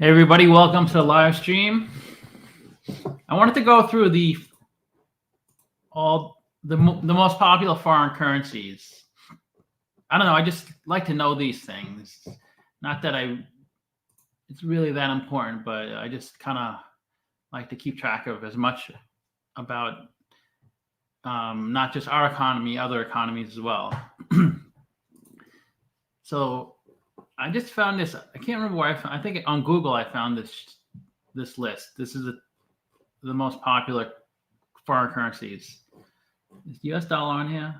Hey everybody, welcome to the live stream. I wanted to go through the most popular foreign currencies. I don't know, I just like to know these things. Not that it's really that important, but I just kind of like to keep track of as much about not just our economy, other economies as well. So I just found this. I can't remember where I think on Google I found this list. This is the most popular foreign currencies. Is US dollar on here?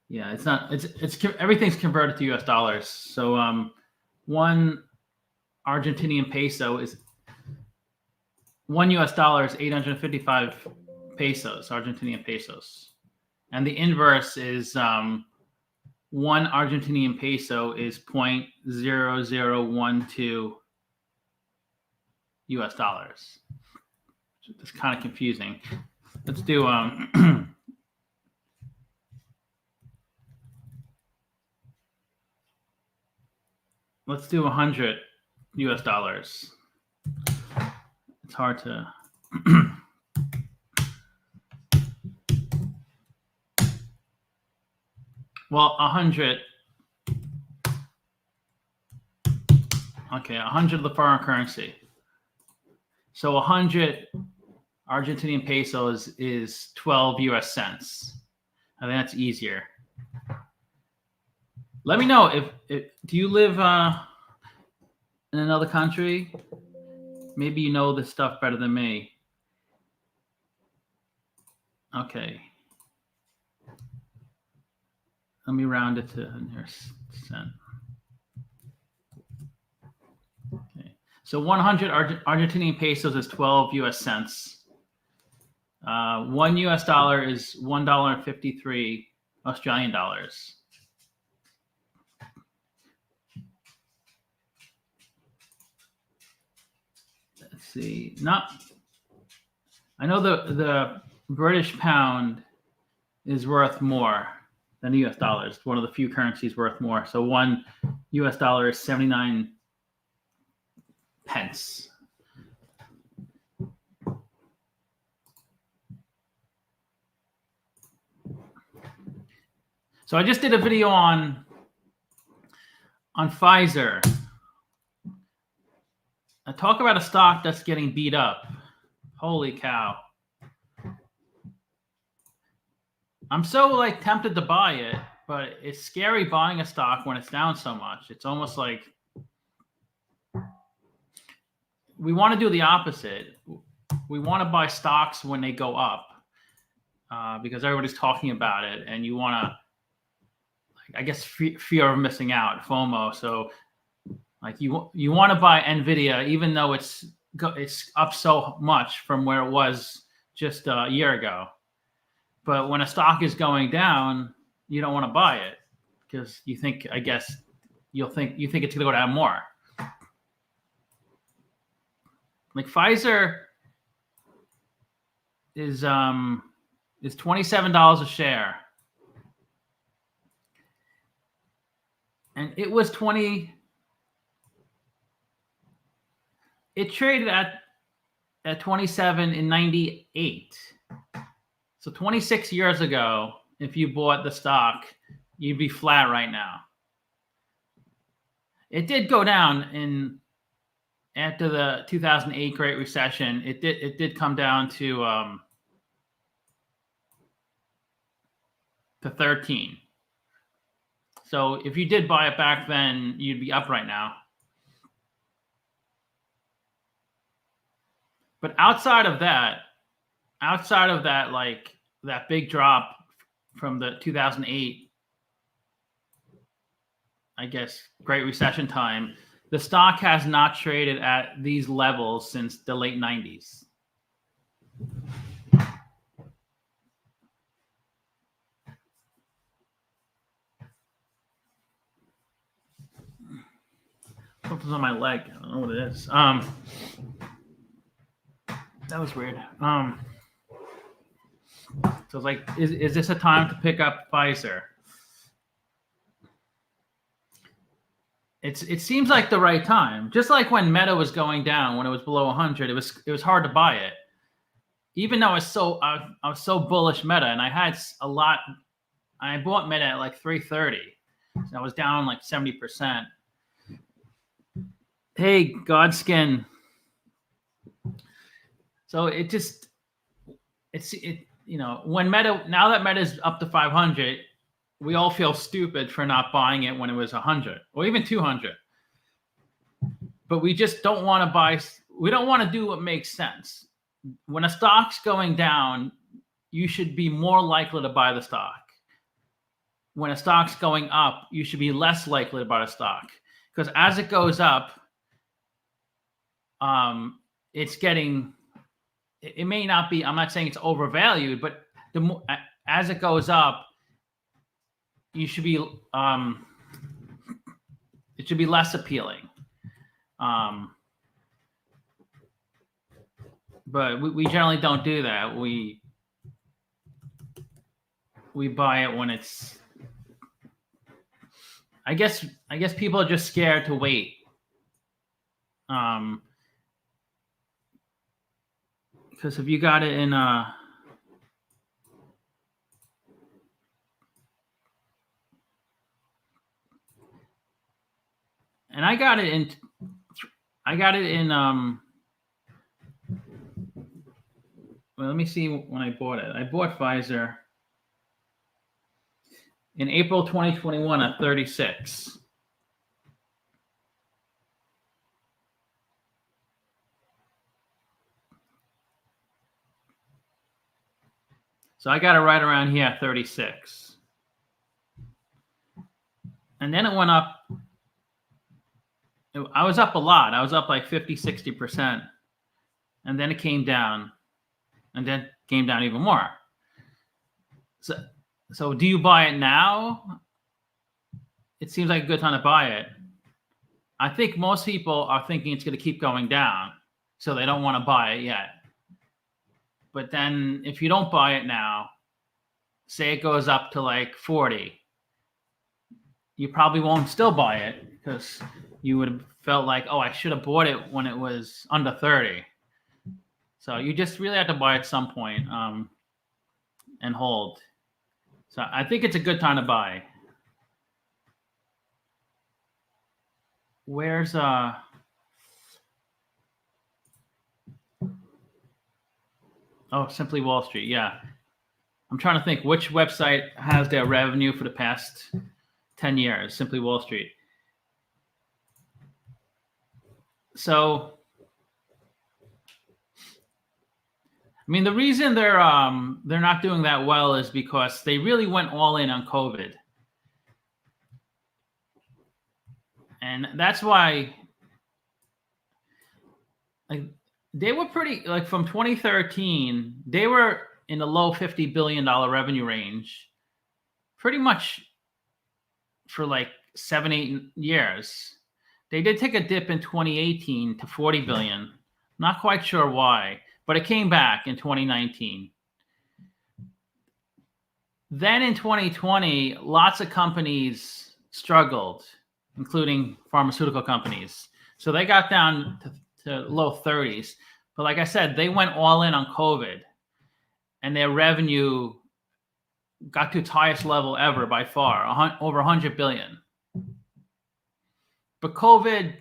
Yeah, it's not. It's everything's converted to US dollars. So one Argentinian peso is $1 is 855 pesos, Argentinian pesos, and the inverse is one Argentinian peso is 0.0012 US dollars. It's kind of confusing. Let's do let's do 100 US dollars. It's hard to well, 100. Okay, 100 of the foreign currency. So 100 Argentinian pesos is 12 US cents. I think that's easier. Let me know if do you live in another country? Maybe you know this stuff better than me. Okay. Let me round it to cent. Okay. So 100 Argentinian pesos is 12 US cents. $1 US is $1.53 Australian dollars. Let's see. I know the British pound is worth more than the US dollar. It's one of the few currencies worth more. So $1 is 79 pence. So I just did a video on Pfizer. I talk about a stock that's getting beat up. Holy cow. I'm so tempted to buy it, but it's scary buying a stock when it's down so much. It's almost like we want to do the opposite. We want to buy stocks when they go up because everybody's talking about it, and you want to, I guess, fear of missing out, FOMO. So you want to buy Nvidia even though it's up so much from where it was just a year ago. But when a stock is going down, you don't want to buy it because you think, I guess, you think it's going to go down more. Like Pfizer is $27 a share, and it was 20. It traded at 27 in 98. So 26 years ago, if you bought the stock, you'd be flat right now. It did go down after the 2008 Great Recession. It did come down to 13. So if you did buy it back then, you'd be up right now. But outside of that, like that big drop from the 2008, I guess, Great Recession time, the stock has not traded at these levels since the late 90s. Something's on my leg. I don't know what it is. That was weird. So it's like, is this a time to pick up Pfizer? it seems like the right time. Just like when Meta was going down, when it was below 100, it was hard to buy it. Even though I was so bullish Meta, and I had a lot. I bought Meta at like 330, so I was down like 70%. Hey, Godskin. So it's when now that Meta is up to 500, we all feel stupid for not buying it when it was 100 or even 200. But we just don't want to buy. We don't want to do what makes sense. When a stock's going down, you should be more likely to buy the stock. When a stock's going up, you should be less likely to buy the stock, because as it goes up, it's getting. It may not be. I'm not saying it's overvalued, but as it goes up, you should be. It should be less appealing. But we generally don't do that. We buy it when it's. I guess people are just scared to wait. Because if you got it in and I got it in well, let me see when I bought it. I bought Pfizer in April 2021 at 36. So I got it right around here at 36. And then it went up. I was up a lot. I was up like 50, 60%. And then it came down. And then came down even more. So do you buy it now? It seems like a good time to buy it. I think most people are thinking it's going to keep going down, so they don't want to buy it yet. But then if you don't buy it now, say it goes up to like 40, you probably won't still buy it, because you would have felt like, oh, I should have bought it when it was under 30. So you just really have to buy at some point and hold. So I think it's a good time to buy. Where's Simply Wall Street. Yeah. I'm trying to think which website has their revenue for the past 10 years. Simply Wall Street. So I mean, the reason they're not doing that well is because they really went all in on COVID. And that's why they were pretty, from 2013, they were in the low $50 billion revenue range pretty much for 7-8 years. They did take a dip in 2018 to 40 billion. Not quite sure why, but it came back in 2019. Then in 2020, lots of companies struggled, including pharmaceutical companies. So they got down to low 30s. But like I said, they went all in on COVID, and their revenue got to its highest level ever by far, over 100 billion. But COVID,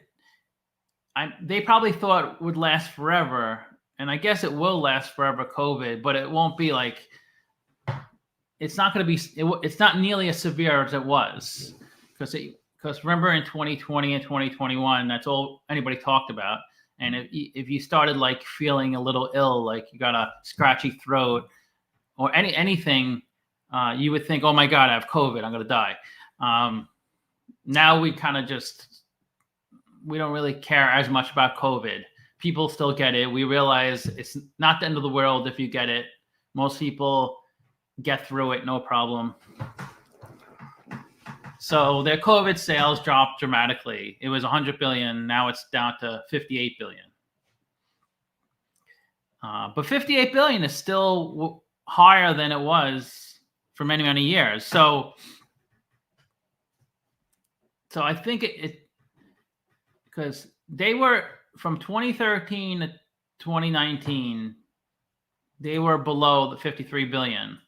they probably thought would last forever. And I guess it will last forever, COVID, but it won't be it's not going to be, it's not nearly as severe as it was. Because remember in 2020 and 2021, that's all anybody talked about. And if you started feeling a little ill, like you got a scratchy throat or anything, you would think, oh my God, I have COVID, I'm going to die. Now we kind of we don't really care as much about COVID. People still get it. We realize it's not the end of the world if you get it. Most people get through it, no problem. So their COVID sales dropped dramatically. It was 100 billion. Now it's down to 58 billion. But 58 billion is still higher than it was for many, many years. So I think because they were from 2013 to 2019, they were below the 53 billion.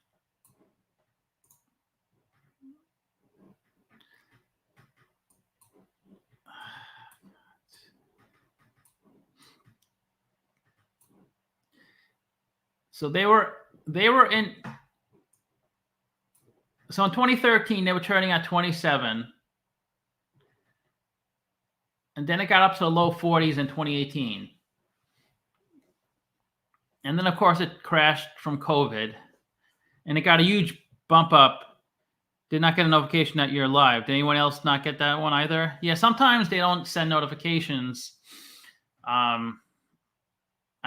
So they were in. So in 2013, they were trading at 27. And then it got up to the low 40s in 2018. And then, of course, it crashed from COVID. And it got a huge bump up. Did not get a notification that you're live. Did anyone else not get that one either? Yeah, sometimes they don't send notifications. I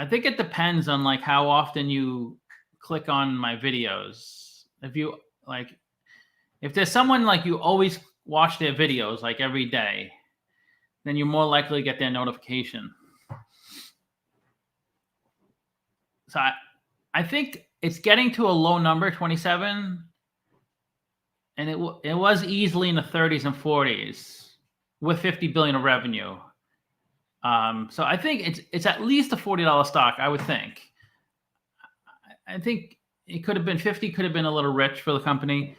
think it depends on like how often you click on my videos. If there's someone like you always watch their videos like every day, then you're more likely to get their notification. So I think it's getting to a low number, 27, and it was easily in the 30s and 40s with 50 billion of revenue. So I think it's at least a $40 stock, I would think. I think it could have been 50, could have been a little rich for the company.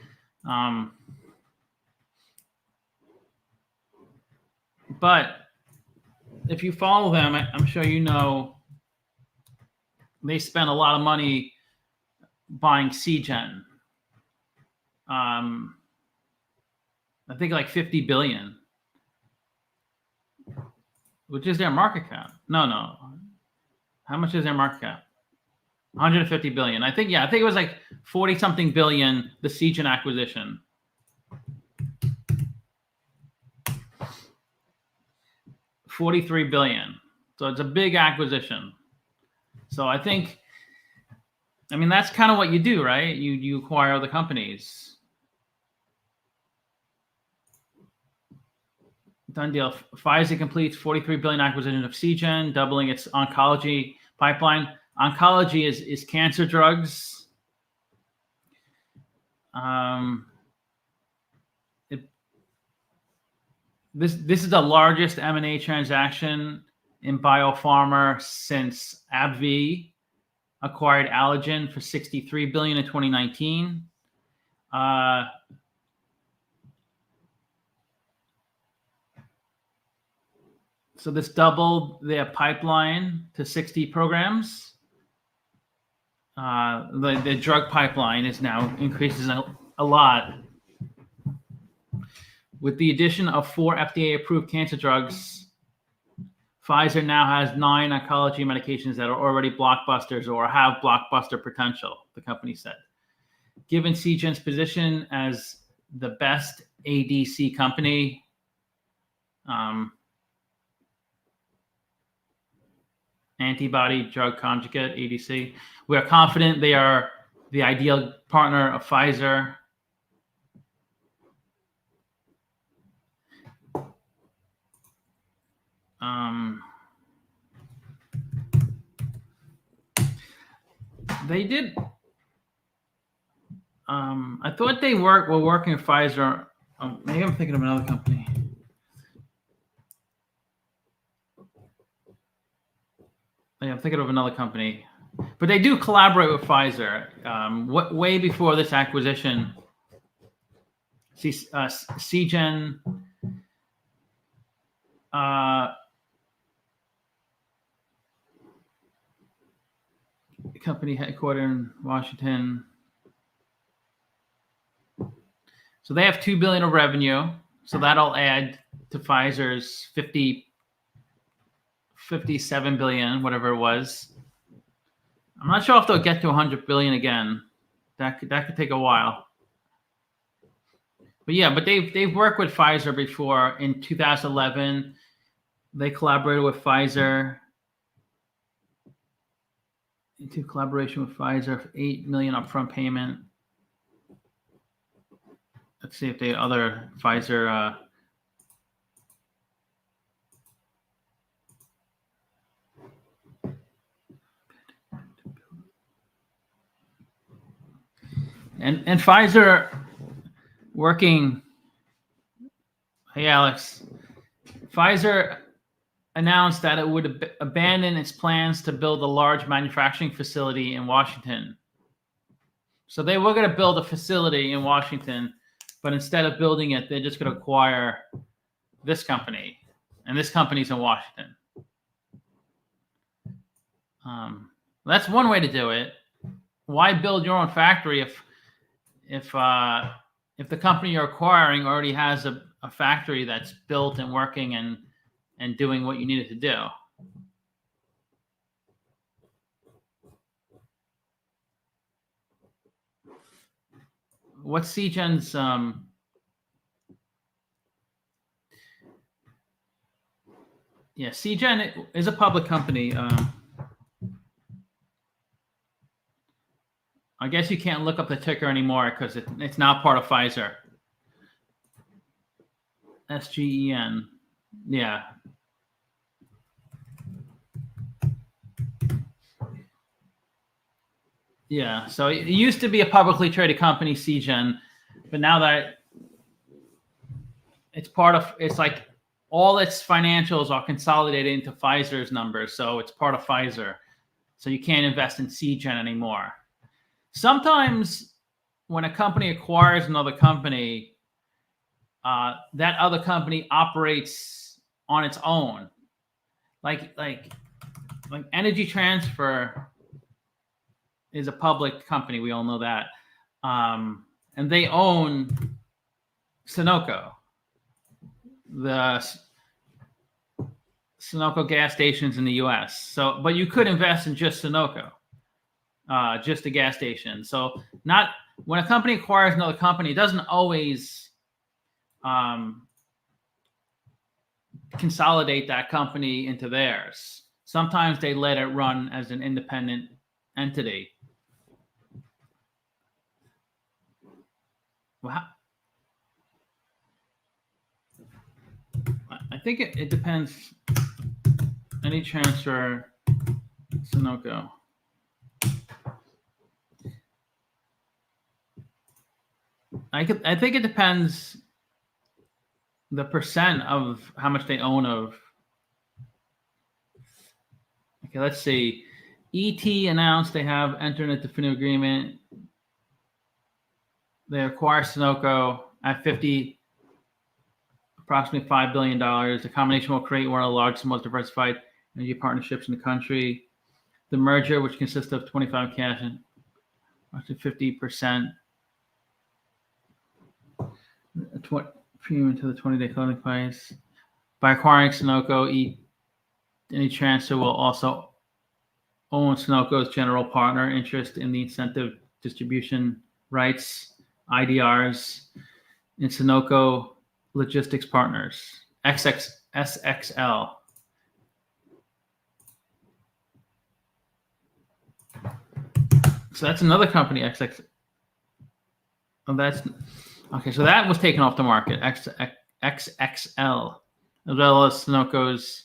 But if you follow them, I'm sure you know they spent a lot of money buying CGen. I think like 50 billion, which is their market cap. No. How much is their market cap? 150 billion. I think it was like 40 something billion, the CGen acquisition. $43 billion. So it's a big acquisition. So I mean, that's kind of what you do, right? You acquire other companies. Done deal. Pfizer completes 43 billion acquisition of CGen, doubling its oncology pipeline. Oncology is cancer drugs. This is the largest M&A transaction in biopharma since AbbVie acquired Allergan for 63 billion in 2019. So this doubled their pipeline to 60 programs. The drug pipeline is now increases a lot. With the addition of 4 FDA-approved cancer drugs, Pfizer now has 9 oncology medications that are already blockbusters or have blockbuster potential, the company said. Given CGen's position as the best ADC company, antibody drug conjugate, ADC, we are confident they are the ideal partner of Pfizer. They did. I thought they were working with Pfizer. Maybe I'm thinking of another company. Yeah, I'm thinking of another company, but they do collaborate with Pfizer. Way before this acquisition, CGen. Company headquartered in Washington. So they have $2 billion of revenue. So that'll add to Pfizer's 57 billion, whatever it was. I'm not sure if they'll get to 100 billion again. That could take a while. But yeah, but they've worked with Pfizer before. In 2011, they collaborated with Pfizer. Into collaboration with Pfizer for $8 million upfront payment. Let's see if they other Pfizer. And Pfizer working. Hey, Alex. Pfizer announced that it would abandon its plans to build a large manufacturing facility in Washington. So they were going to build a facility in Washington, but instead of building it, they're just going to acquire this company, and this company's in Washington. That's one way to do it. Why build your own factory if the company you're acquiring already has a factory that's built and working and doing what you need it to do? What's Seagen's Seagen is a public company. I guess you can't look up the ticker anymore because it's now part of Pfizer. SGEN. Yeah. Yeah. So it used to be a publicly traded company, Seagen, but now that it's like all its financials are consolidated into Pfizer's numbers. So it's part of Pfizer. So you can't invest in Seagen anymore. Sometimes when a company acquires another company, that other company operates on its own. Like Energy Transfer is a public company. We all know that. And they own Sunoco, the Sunoco gas stations in the US. So, but you could invest in just Sunoco. Just a gas station. So not when a company acquires another company, it doesn't always consolidate that company into theirs. Sometimes they let it run as an independent entity. Well, I think it depends. Any transfer, Sunoco. I think it depends the percent of how much they own of. Okay, let's see. ET announced they have entered a definitive agreement. They acquire Sunoco at approximately $5 billion. The combination will create one of the largest and most diversified energy partnerships in the country. The merger, which consists of 25 cash and up to 50%. Premium to the 20-day closing price. By acquiring Sunoco, any transfer will also own Sunoco's general partner interest in the incentive distribution rights, IDRs, in Sunoco Logistics Partners, SXL. So that's another company, XX. Oh, that's okay. So that was taken off the market, XXL, as well as Sunoco's,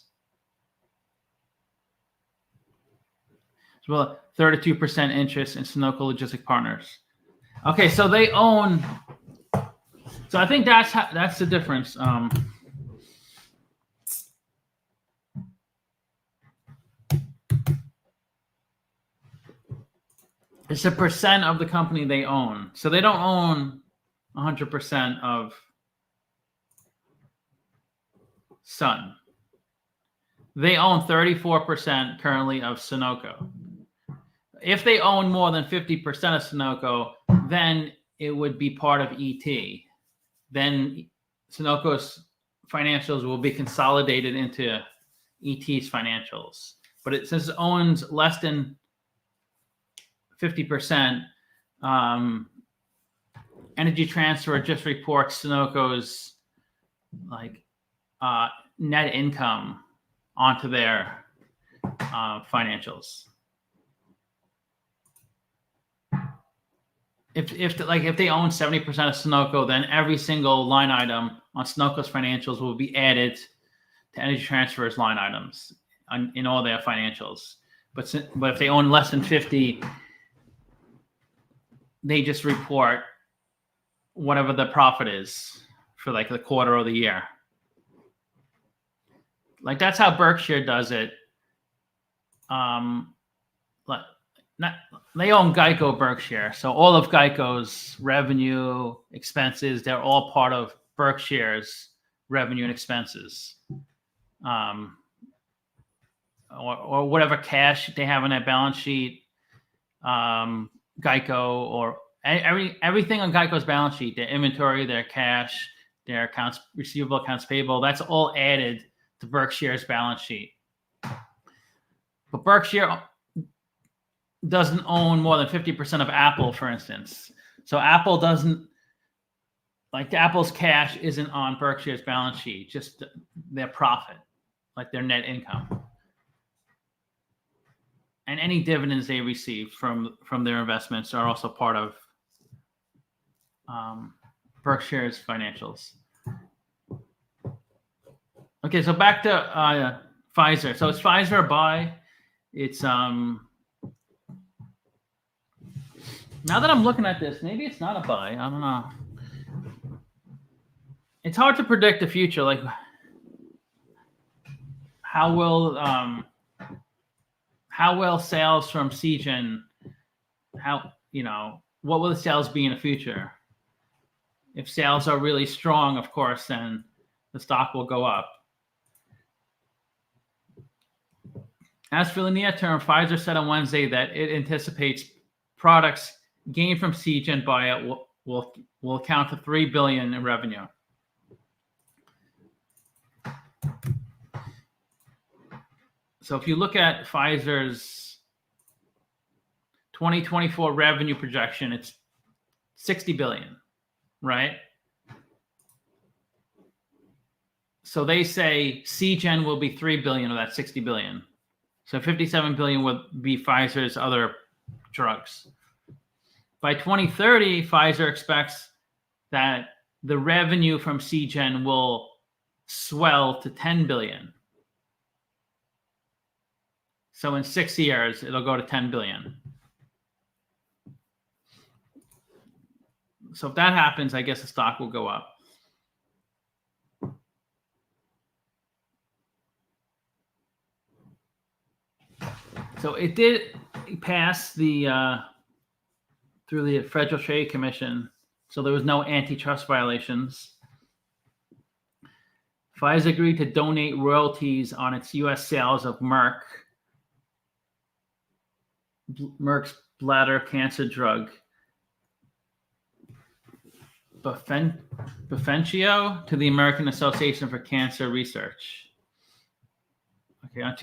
as well 32% interest in Sunoco Logistic Partners. Okay, so they own. So I think that's the difference. It's a percent of the company they own. So they don't own 100% of Sun. They own 34% currently of Sunoco. If they own more than 50% of Sunoco, then it would be part of ET. Then Sunoco's financials will be consolidated into ET's financials. But since it owns less than 50%, Energy Transfer just reports Sunoco's net income onto their financials. If they own 70% of Sunoco, then every single line item on Sunoco's financials will be added to Energy Transfer's line items in all their financials. But if they own less than 50, they just report whatever the profit is for the quarter or the year. Like that's how Berkshire does it. Like they own Geico Berkshire, so all of Geico's revenue, expenses, they're all part of Berkshire's revenue and expenses, or whatever cash they have on their balance sheet. Geico or everything on Geico's balance sheet, their inventory, their cash, their accounts receivable, accounts payable, that's all added to Berkshire's balance sheet. But Berkshire doesn't own more than 50% of Apple, for instance. So Apple doesn't, like Apple's cash isn't on Berkshire's balance sheet, just their profit, like their net income. And any dividends they receive from their investments are also part of Berkshire's financials. Okay, so back to Pfizer. So it's Pfizer a buy? It's now that I'm looking at this, maybe it's not a buy. I don't know. It's hard to predict the future. Like, how will sales from Seagen? What will the sales be in the future? If sales are really strong, of course, then the stock will go up. As for the near term, Pfizer said on Wednesday that it anticipates products gained from Seagen buyout will account for $3 billion in revenue. So if you look at Pfizer's 2024 revenue projection, it's $60 billion, right? So they say Seagen will be $3 billion of that $60 billion. So $57 billion would be Pfizer's other drugs. By 2030, Pfizer expects that the revenue from Seagen will swell to $10 billion. So in 6 years, it'll go to $10 billion. So if that happens, I guess the stock will go up. So it did pass through the Federal Trade Commission, so there was no antitrust violations. Pfizer agreed to donate royalties on its U.S. sales of Merck's bladder cancer drug, Bafencio, to the American Association for Cancer Research. Okay, on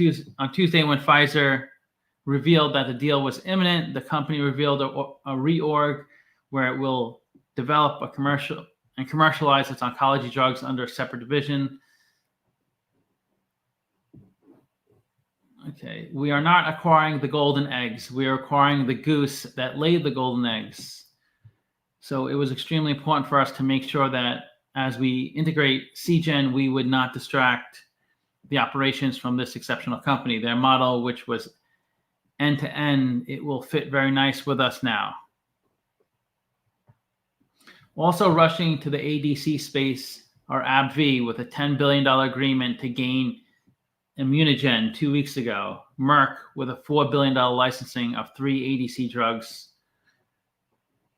Tuesday, when Pfizer revealed that the deal was imminent, the company revealed a reorg where it will develop and commercialize its oncology drugs under a separate division. Okay, we are not acquiring the golden eggs. We are acquiring the goose that laid the golden eggs. So it was extremely important for us to make sure that as we integrate Seagen, we would not distract the operations from this exceptional company. Their model, which was end to end, it will fit very nice with us now. Also rushing to the ADC space are AbbVie with a $10 billion agreement to gain Immunogen 2 weeks ago. Merck with a $4 billion licensing of 3 ADC drugs.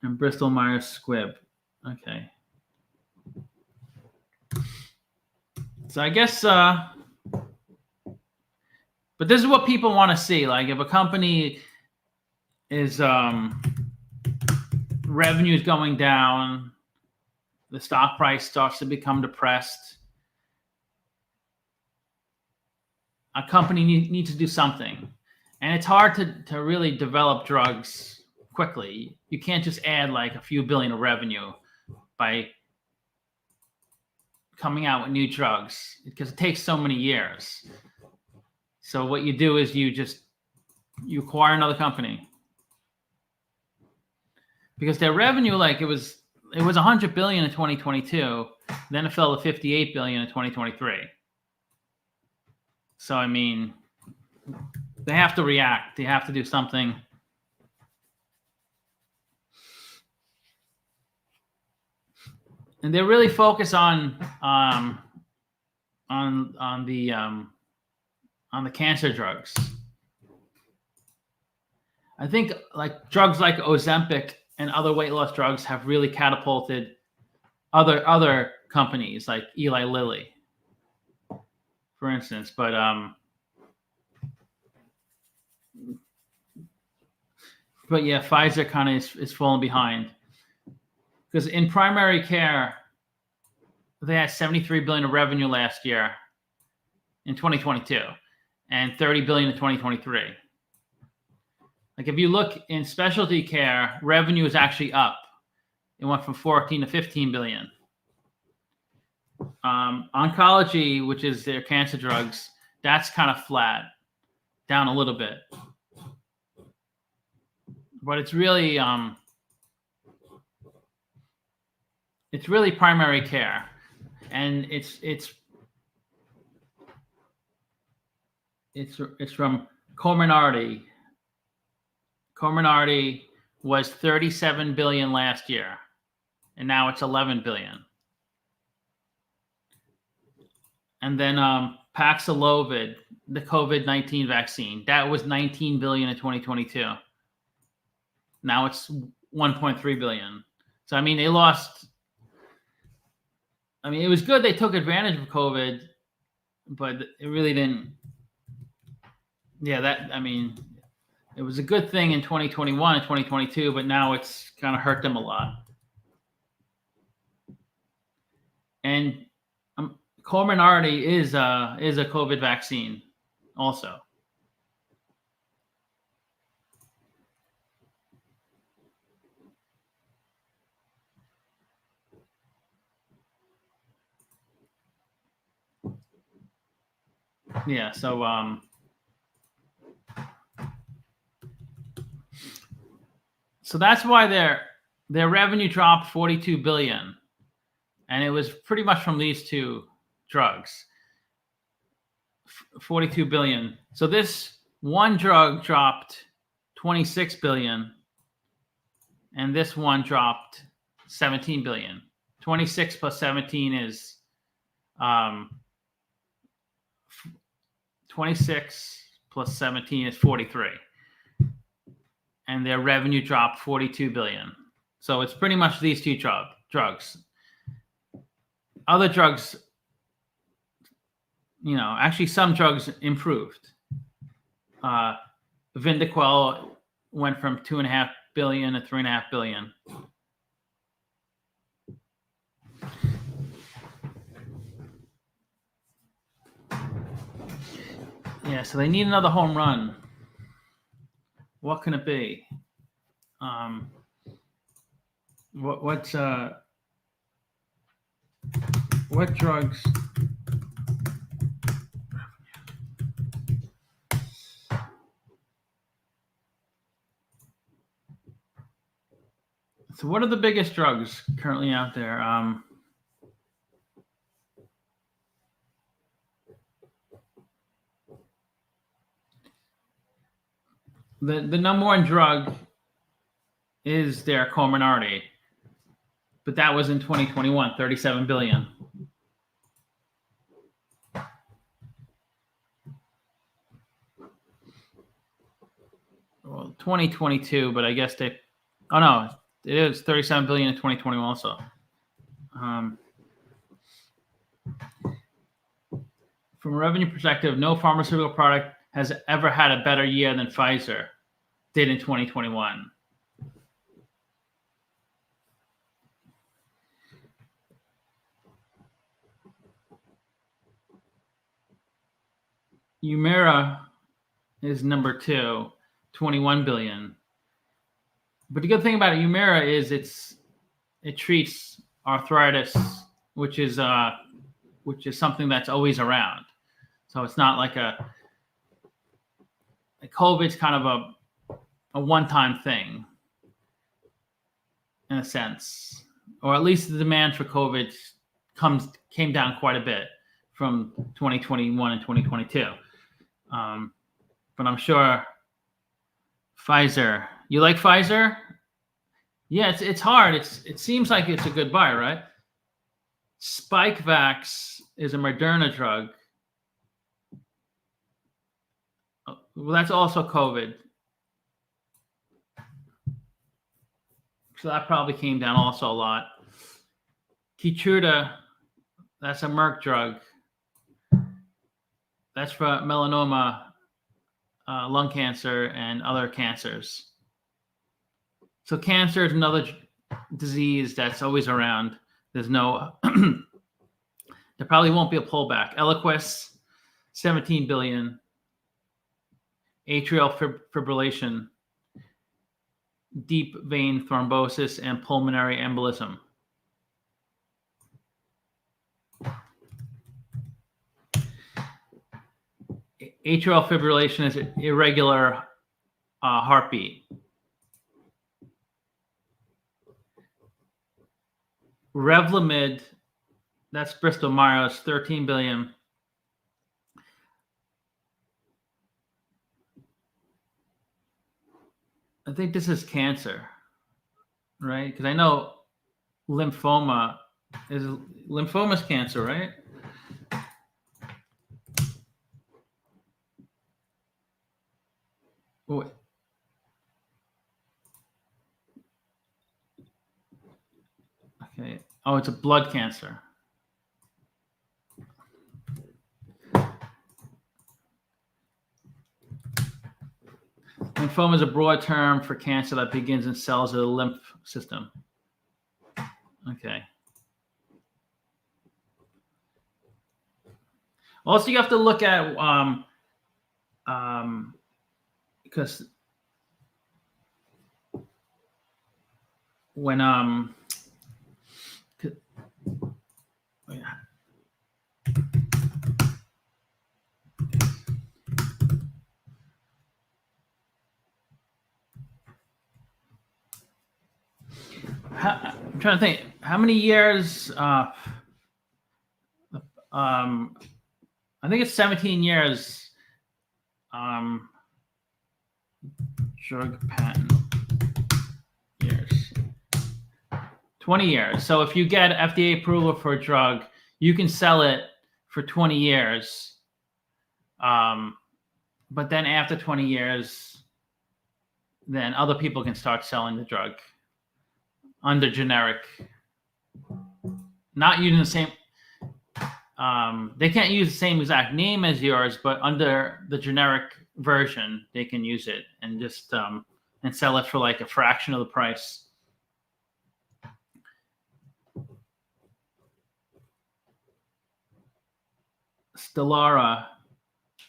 And Bristol Myers Squibb. Okay. So I guess, but this is what people want to see. Like if a company is revenue is going down, the stock price starts to become depressed, a company needs to do something. And it's hard to really develop drugs quickly. You can't just add like a few billion of revenue by coming out with new drugs because it takes so many years. So what you do is you acquire another company. Because their revenue, like it was $100 billion in 2022, then it fell to $58 billion in 2023. So I mean, they have to react. They have to do something. And they really focus on on the cancer drugs. I think like drugs like Ozempic and other weight loss drugs have really catapulted other companies like Eli Lilly, for instance. But yeah, Pfizer kind of is falling behind, because in primary care they had 73 billion of revenue last year in 2022 and 30 billion in 2023. Like if you look in specialty care, revenue is actually up. It went from 14 to 15 billion. Oncology, which is their cancer drugs, that's kind of flat, down a little bit. But it's really primary care, and it's from Comirnaty. Comirnaty was 37 billion last year, and now it's 11 billion. And then Paxlovid, the COVID-19 vaccine, that was 19 billion in 2022. Now it's 1.3 billion. So I mean, they lost. I mean, it was good they took advantage of COVID, but it really didn't. Yeah, it was a good thing in 2021 and 2022, but now it's kind of hurt them a lot. And Comirnaty is a COVID vaccine also. Yeah, so that's why their revenue dropped 42 billion, and it was pretty much from these two drugs. 42 billion. So this one drug dropped 26 billion, and this one dropped 17 billion. 26 plus 17 is 26 plus 17 is 43. And their revenue dropped 42 billion. So it's pretty much these two drugs. Other drugs, actually some drugs improved. Vyndaqel went from 2.5 billion to 3.5 billion. Yeah, so they need another home run. What can it be? What drugs? So what are the biggest drugs currently out there? The number one drug is their Comirnaty, but that was in 2021, 37 billion. Well, 2022, but I guess it is 37 billion in 2021 also. From a revenue perspective, no pharmaceutical product has ever had a better year than Pfizer did in 2021. Humira is number 2, 21 billion. But the good thing about Humira is it treats arthritis, which is something that's always around. So it's not like COVID's kind of a one-time thing in a sense, or at least the demand for COVID came down quite a bit from 2021 and 2022. But I'm sure Pfizer. You like Pfizer? Yeah, it's hard. It seems like it's a good buy, right? Spikevax is a Moderna drug. Well, that's also COVID. So that probably came down also a lot. Keytruda, that's a Merck drug. That's for melanoma, lung cancer, and other cancers. So cancer is another disease that's always around. There's no, there probably won't be a pullback. Eliquis, 17 billion. Atrial fibrillation, deep vein thrombosis, and pulmonary embolism. Atrial fibrillation is irregular heartbeat. Revlimid, that's Bristol Myers, 13 billion. I think this is cancer, right? Because I know lymphoma is cancer, right? Oh, okay. Oh, it's a blood cancer. Lymphoma is a broad term for cancer that begins in cells of the lymph system. Okay. Also, you have to look at because when I'm trying to think how many years. I think it's 17 years. Drug patent years. 20 years. So if you get FDA approval for a drug, you can sell it for 20 years. But then after 20 years, then other people can start selling the drug under generic, not using the same. They can't use the same exact name as yours, but under the generic version, they can use it and just and sell it for like a fraction of the price. Stelara,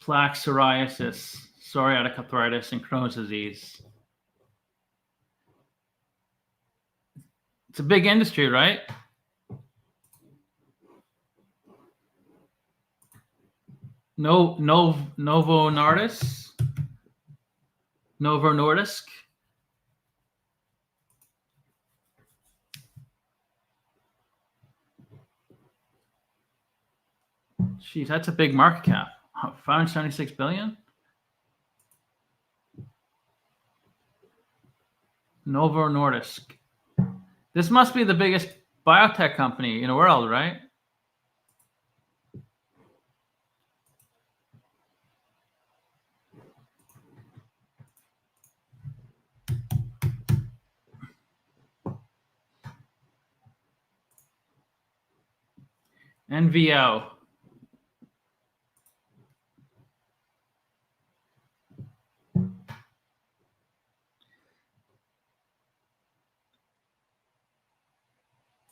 plaque psoriasis, psoriatic arthritis, and Crohn's disease. It's a big industry, right? Novo Nordisk. Jeez, that's a big market cap. 576 billion. Novo Nordisk. This must be the biggest biotech company in the world, right? NVO.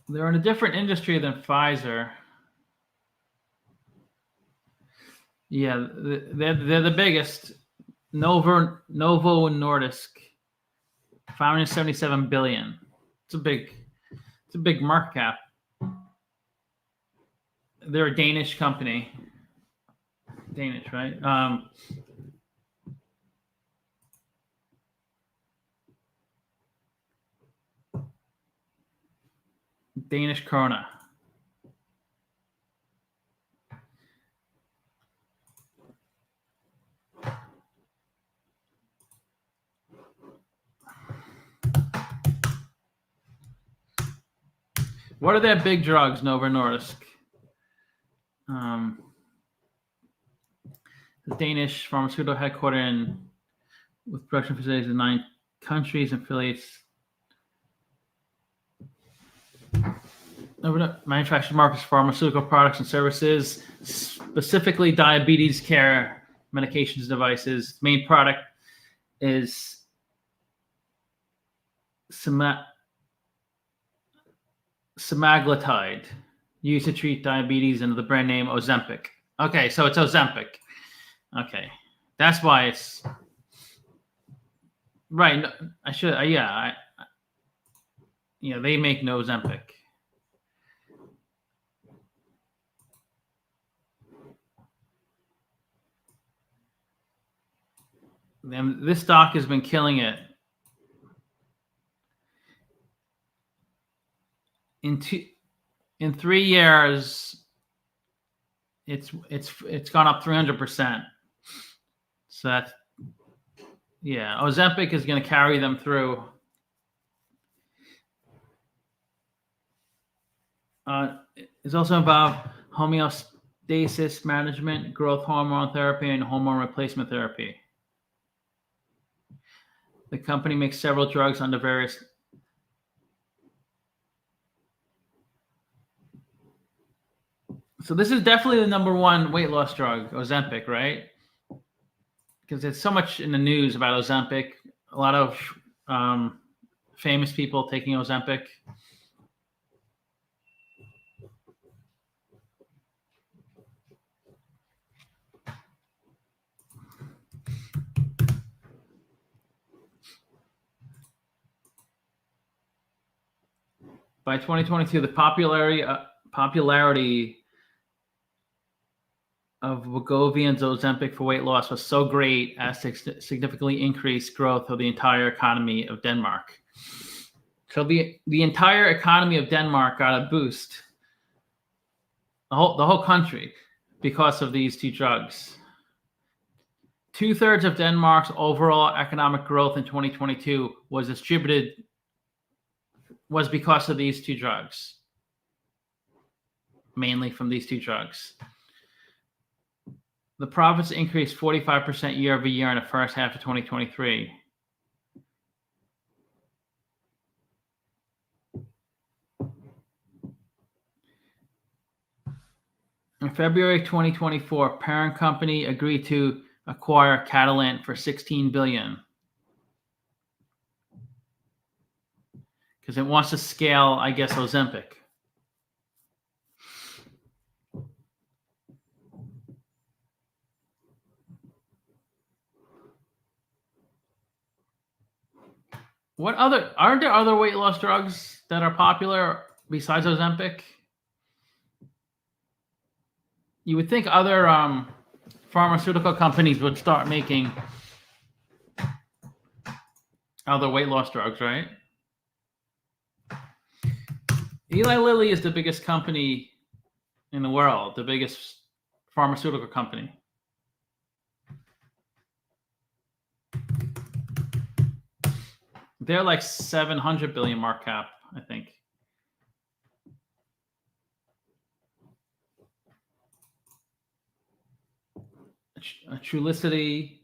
They're in a different industry than Pfizer. Yeah, they're the biggest. Novo Nordisk, 577 billion. It's a big market cap. They're a Danish company. Danish, right? Danish krona. What are their big drugs, Novo Nordisk? The Danish pharmaceutical headquartered with production facilities in 9 countries and affiliates. Manufactured markets pharmaceutical products and services, specifically diabetes care, medications, devices. Main product is semaglutide, used to treat diabetes, under the brand name Ozempic. Okay, so it's Ozempic. Okay, that's why it's right. I should, they make no Ozempic. This stock has been killing it. In 3 years, it's gone up 300%. So that's, Ozempic is going to carry them through. It's also involved homeostasis management, growth hormone therapy, and hormone replacement therapy. The company makes several drugs under various. So this is definitely the number one weight loss drug, Ozempic, right? Because there's so much in the news about Ozempic. A lot of famous people taking Ozempic. By 2022, the popularity of Wegovy and Ozempic for weight loss was so great as to significantly increase growth of the entire economy of Denmark. So the entire economy of Denmark got a boost. The whole country, because of these 2 drugs. 2/3 of Denmark's overall economic growth in 2022 was because of these 2 drugs. Mainly from these 2 drugs. The profits increased 45% year over year in the first half of 2023. In February 2024, parent company agreed to acquire Catalent for $16 billion. Because it wants to scale, I guess, Ozempic. Aren't there other weight loss drugs that are popular besides Ozempic? You would think other pharmaceutical companies would start making other weight loss drugs, right? Eli Lilly is the biggest company in the world, the biggest pharmaceutical company. They're like 700 billion market cap, I think. Trulicity,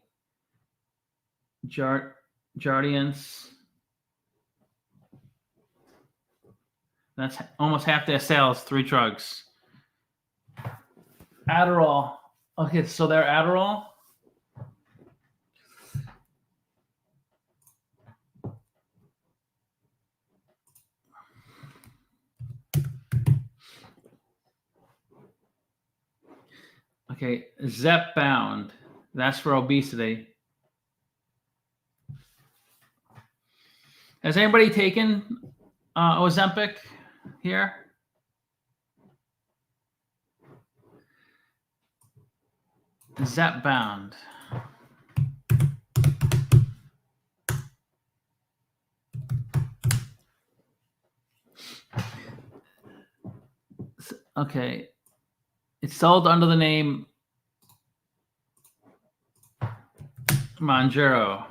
Jardiance. That's almost half their sales, 3 drugs. Adderall. Okay, so they're Adderall. Okay, Zepbound. That's for obesity. Has anybody taken Ozempic here? Zepbound. Okay. It's sold under the name Mounjaro.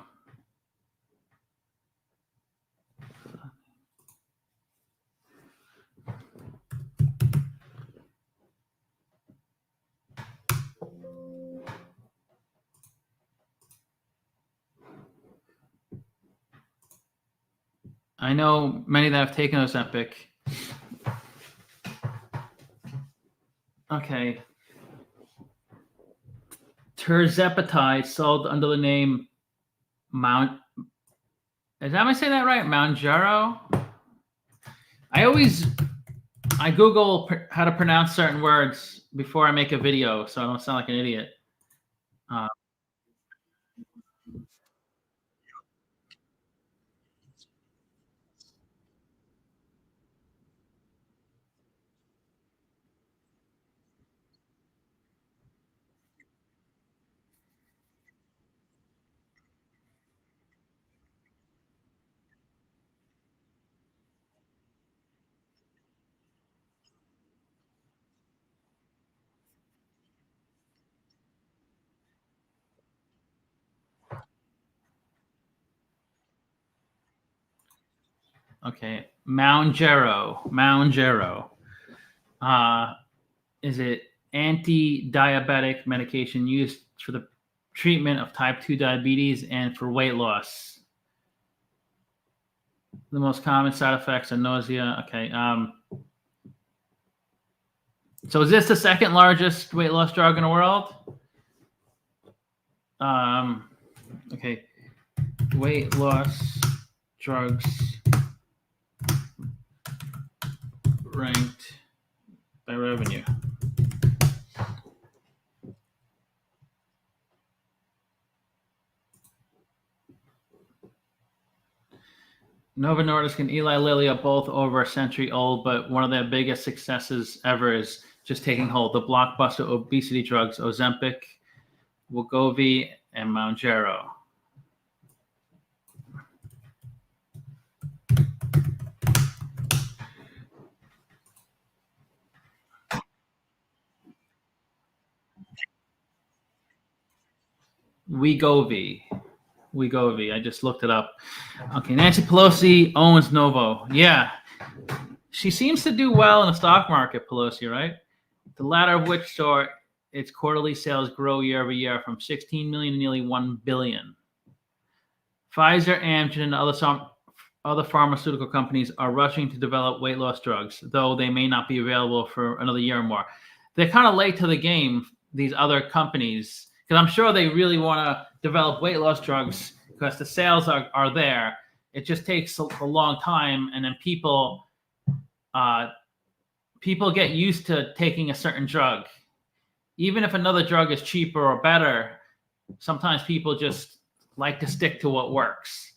I know many that have taken Ozempic. Okay. Tirzepatide sold under the name Mount. Is that, am I saying that right? Mounjaro. I Google how to pronounce certain words before I make a video, so I don't sound like an idiot. Okay, Mounjaro. Is it anti-diabetic medication used for the treatment of type 2 diabetes and for weight loss? The most common side effects are nausea. Okay. So is this the second largest weight loss drug in the world? Okay. Weight loss drugs ranked by revenue. Novo Nordisk and Eli Lilly are both over a century old, but one of their biggest successes ever is just taking hold. The blockbuster obesity drugs Ozempic, Wegovy, and Mounjaro. Wegovy. I just looked it up. Okay, Nancy Pelosi owns Novo. Yeah, she seems to do well in the stock market, Pelosi, right? The latter of which saw its quarterly sales grow year over year from 16 million to nearly 1 billion. Pfizer, Amgen, and other pharmaceutical companies are rushing to develop weight loss drugs, though they may not be available for another year or more. They're kind of late to the game, these other companies, because I'm sure they really want to develop weight loss drugs because the sales are there. It just takes a long time, and then people get used to taking a certain drug. Even if another drug is cheaper or better, sometimes people just like to stick to what works.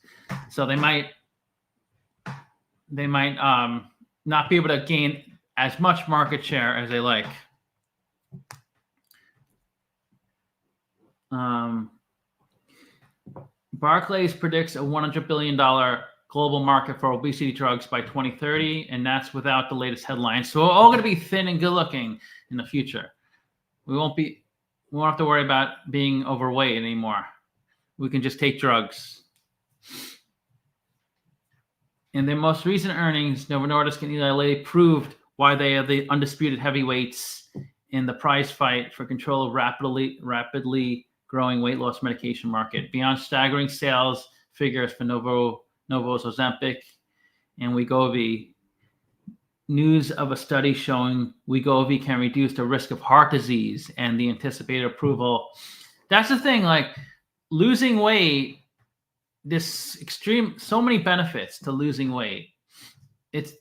So they might not be able to gain as much market share as they like. Barclays predicts a $100 billion global market for obesity drugs by 2030, and that's without the latest headlines. So we're all going to be thin and good looking in the future. We won't have to worry about being overweight anymore. We can just take drugs. In their most recent earnings, Novo Nordisk and Eli Lilly proved why they are the undisputed heavyweights in the prize fight for control of rapidly growing weight loss medication market. Beyond staggering sales figures for Novo's Ozempic and Wegovy, news of a study showing Wegovy can reduce the risk of heart disease and the anticipated approval. That's the thing, like losing weight, so many benefits to losing weight. It's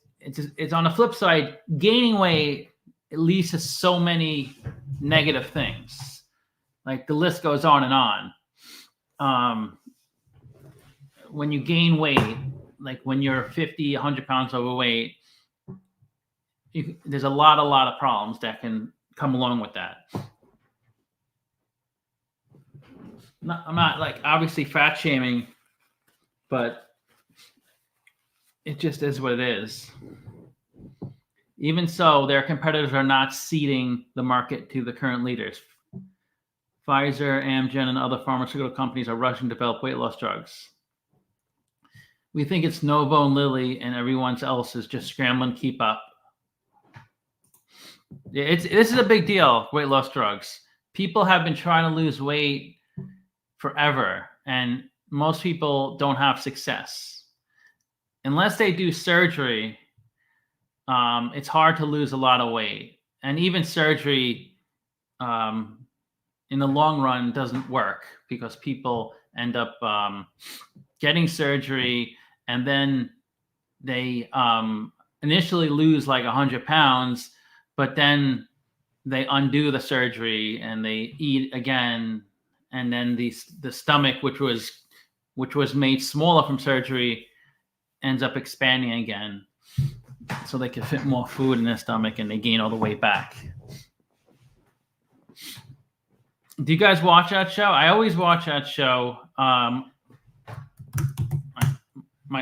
on the flip side, gaining weight at least has so many negative things. Like the list goes on and on. When you gain weight, like when you're 50, 100 pounds overweight, there's a lot of problems that can come along with that. I'm not like obviously fat shaming, but it just is what it is. Even so, their competitors are not ceding the market to the current leaders. Pfizer, Amgen, and other pharmaceutical companies are rushing to develop weight loss drugs. We think it's Novo and Lilly, and everyone else is just scrambling to keep up. This is a big deal, weight loss drugs. People have been trying to lose weight forever, and most people don't have success. unless they do surgery, it's hard to lose a lot of weight. And even surgery, in the long run, doesn't work because people end up getting surgery, and then they initially lose like 100 pounds, but then they undo the surgery and they eat again, and then the stomach, which was made smaller from surgery, ends up expanding again, so they can fit more food in their stomach and they gain all the weight back. Do you guys watch that show? I always watch that show. My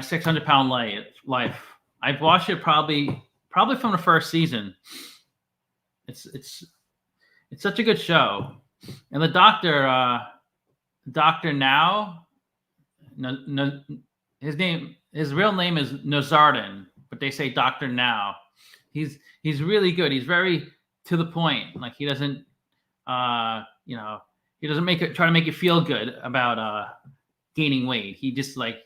600-pound life. I've watched it probably from the first season. It's such a good show. And the doctor, Dr. Now, his real name is Nazardin, but they say Dr. Now. He's really good. He's very to the point. Like, he doesn't he doesn't try to make you feel good about gaining weight. He's like,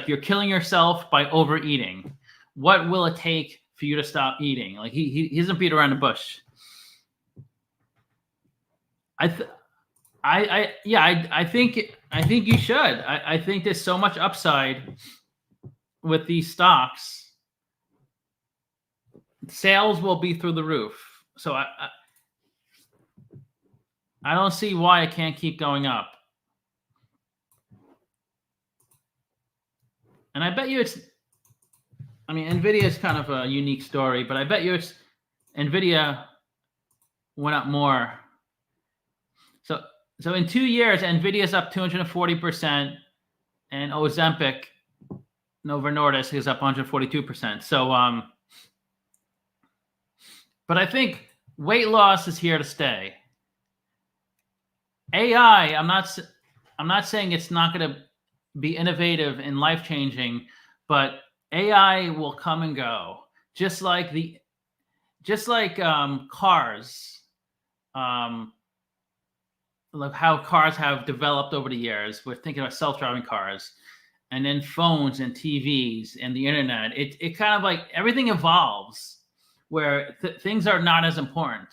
you're killing yourself by overeating. What will it take for you to stop eating? Like, he doesn't beat around the bush. I think you should. I think there's so much upside with these stocks. Sales will be through the roof. So I don't see why it can't keep going up. And I bet you NVIDIA is kind of a unique story, but I bet you NVIDIA went up more. So in 2 years, NVIDIA is up 240%, and Ozempic, Novo Nordisk, is up 142%. So, but I think weight loss is here to stay. AI, I'm not saying it's not going to be innovative and life-changing, but AI will come and go, just like cars. Like how cars have developed over the years. We're thinking about self-driving cars, and then phones and TVs and the internet. It kind of like everything evolves where things are not as important.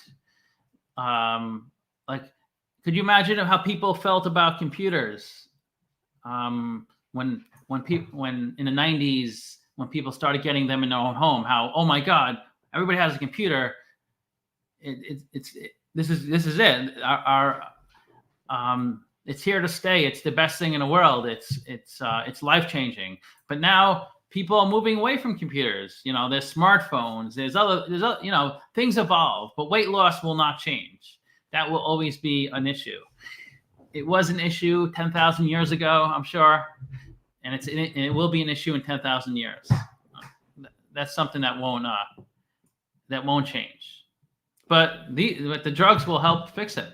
Like, could you imagine how people felt about computers when in the 90s, when people started getting them in their own home? How, oh my God, everybody has a computer. This is it. It's here to stay. It's the best thing in the world. It's life-changing. But now people are moving away from computers. There's smartphones. There's other, things evolve, but weight loss will not change. That will always be an issue. It was an issue 10,000 years ago, I'm sure, and it will be an issue in 10,000 years. That's something that won't change. But the drugs will help fix it.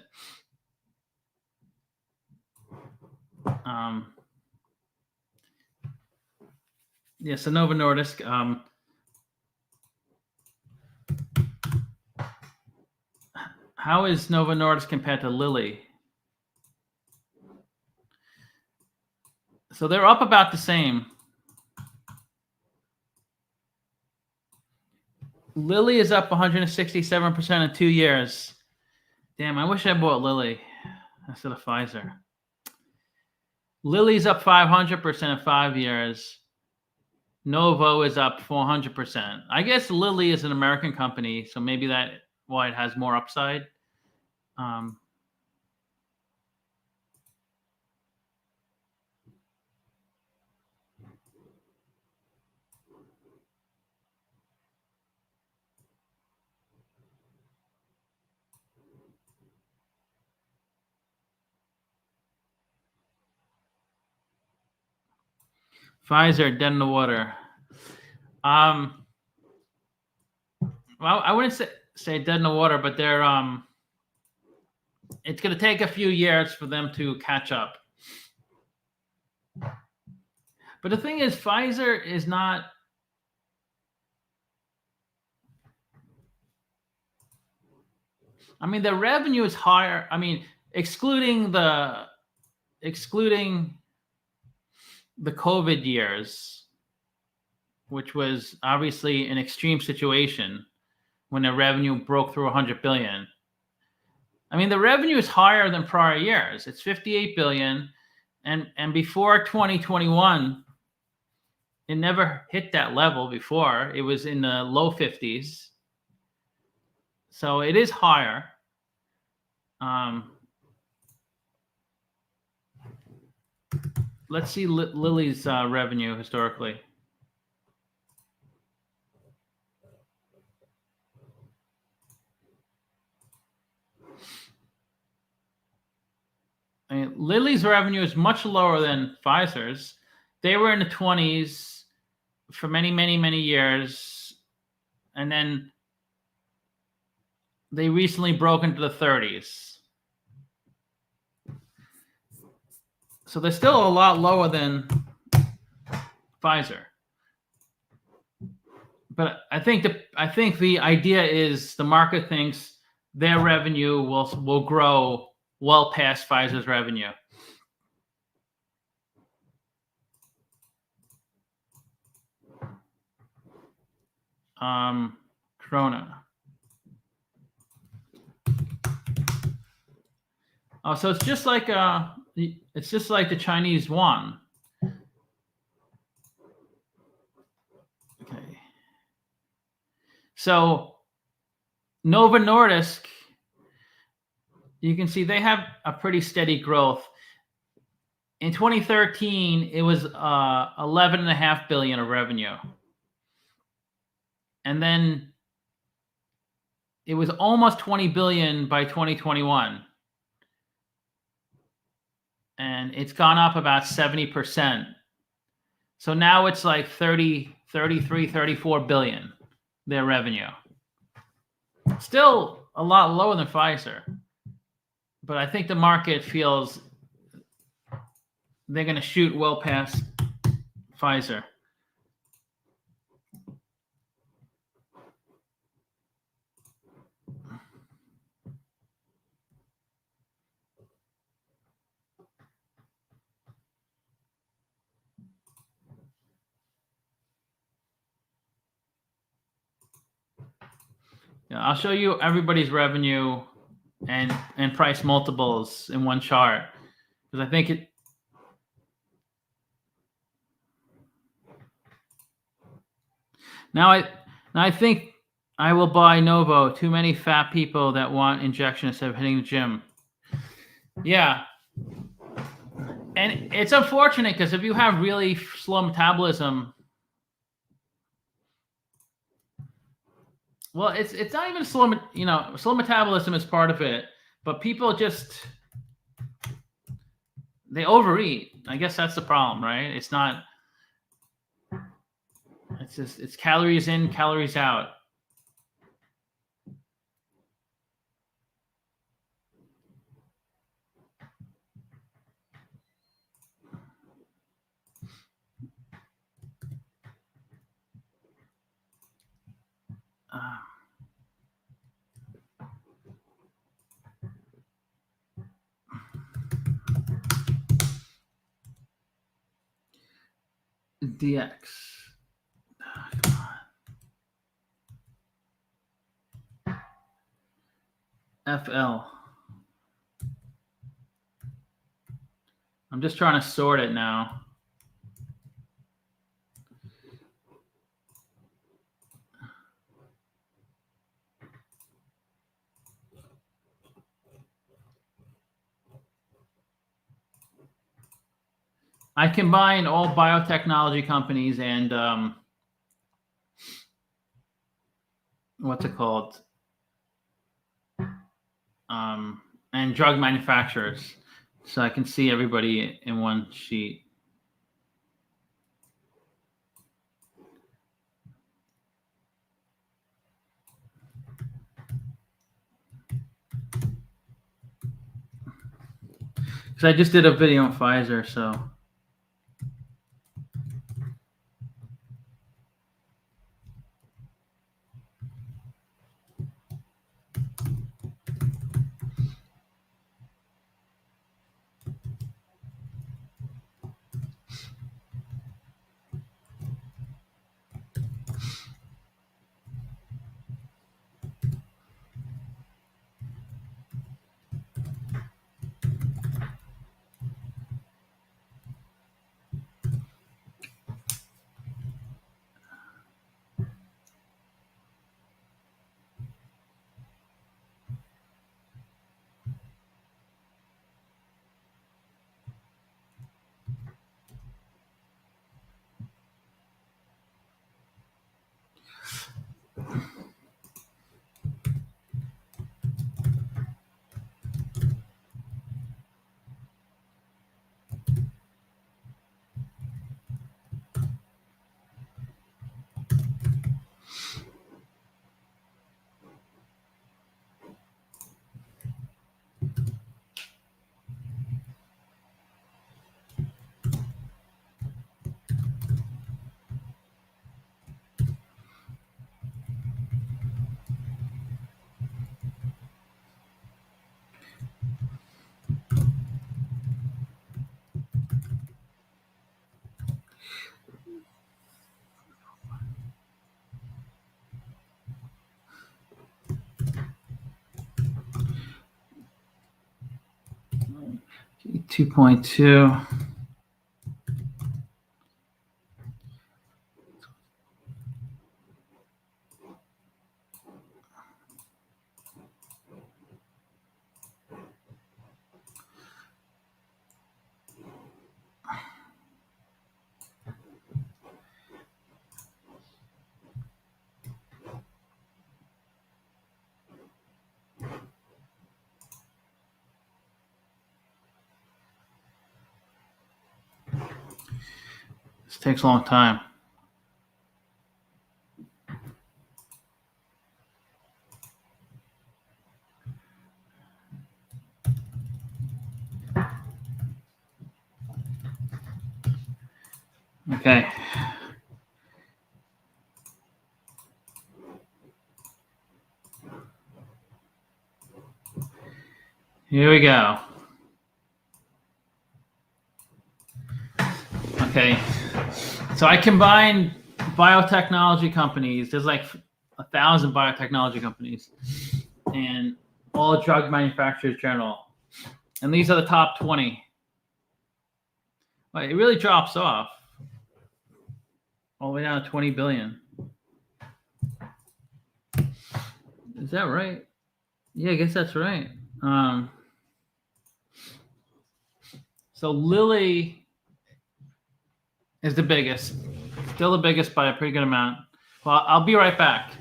So Novo Nordisk. How is Novo Nordisk compared to Lilly? So they're up about the same. Lilly is up 167% in 2 years. Damn, I wish I bought Lilly instead of Pfizer. Lilly's up 500% in 5 years. Novo is up 400%. I guess Lilly is an American company, so maybe that's why it has more upside. Pfizer, dead in the water. Well, I wouldn't say dead in the water, but they're it's going to take a few years for them to catch up. But the thing is, Pfizer is not. The revenue is higher. Excluding the COVID years, which was obviously an extreme situation when their revenue broke through 100 billion. I mean, the revenue is higher than prior years. It's 58 billion, and before 2021, it never hit that level before. It was in the low 50s. So it is higher. Let's see Lilly's revenue historically. I mean, Lilly's revenue is much lower than Pfizer's. They were in the 20s for many, many, many years. And then they recently broke into the 30s. So they're still a lot lower than Pfizer. But I think the idea is the market thinks their revenue will grow well past Pfizer's revenue. Corona. Oh, so it's just like the Chinese yuan. Okay. So Novo Nordisk, you can see they have a pretty steady growth. In 2013, it was 11.5 billion of revenue. And then it was almost 20 billion by 2021. And it's gone up about 70%. So now it's like 30, 33, 34 billion, their revenue. Still a lot lower than Pfizer. But I think the market feels they're going to shoot well past Pfizer. Yeah, I'll show you everybody's revenue and price multiples in one chart, because I think it. Now I think I will buy Novo. Too many fat people that want injection instead of hitting the gym. Yeah. And it's unfortunate because if you have really slow metabolism, well, it's not even slow. Slow metabolism is part of it, but people just they overeat. I guess that's the problem, right? It's not. It's calories in, calories out. DX. FL. I'm just trying to sort it now. I combined all biotechnology companies and what's it called? And drug manufacturers, so I can see everybody in one sheet. Because I just did a video on Pfizer, so. 2.2. This takes a long time. Okay. Here we go. Okay. So I combined biotechnology companies. There's like 1,000 biotechnology companies and all drug manufacturers general. And these are the top 20. Well, it really drops off all the way down to 20 billion. Is that right? Yeah, I guess that's right. So Lilly is the biggest, still the biggest by a pretty good amount. Well, I'll be right back.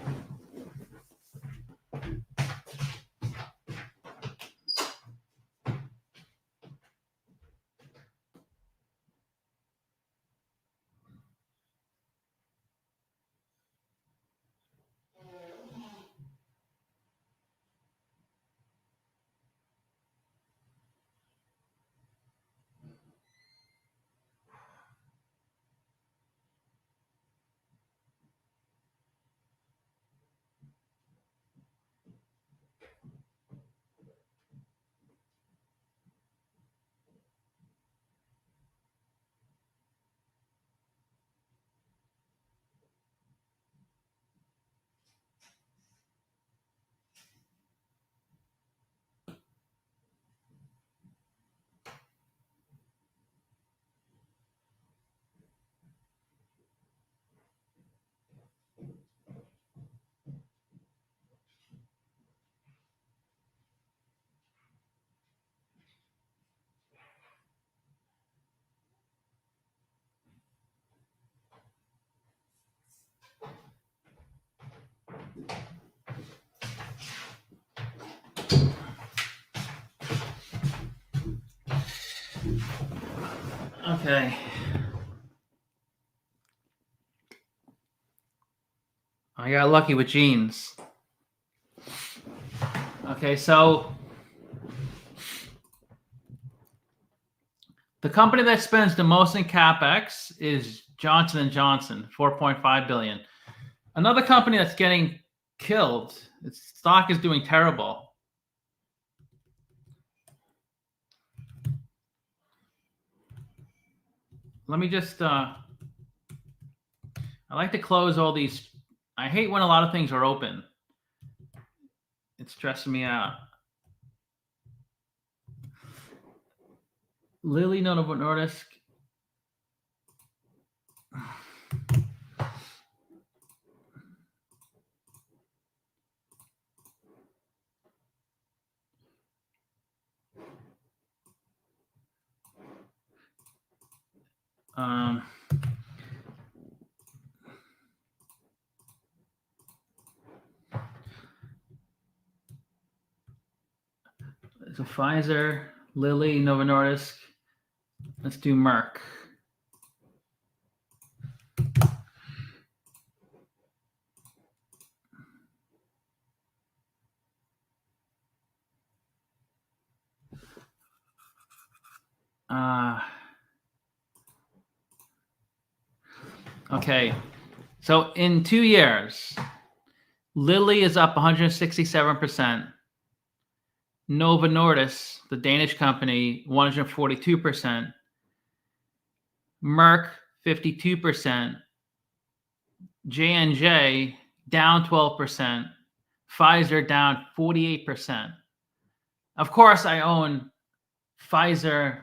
Okay. I got lucky with jeans. Okay, so the company that spends the most in CapEx is Johnson & Johnson, 4.5 billion. Another company that's getting killed, its stock is doing terrible. Let me just, I like to close all these. I hate when a lot of things are open. It's stressing me out. Lilly, Novo Nordisk. So Pfizer, Lilly, Novo Nordisk. Let's do Merck. Okay, so in 2 years, Lilly is up 167%. Novo Nordisk, the Danish company, 142%. Merck, 52%. J&J, down 12%. Pfizer, down 48%. Of course, I own Pfizer,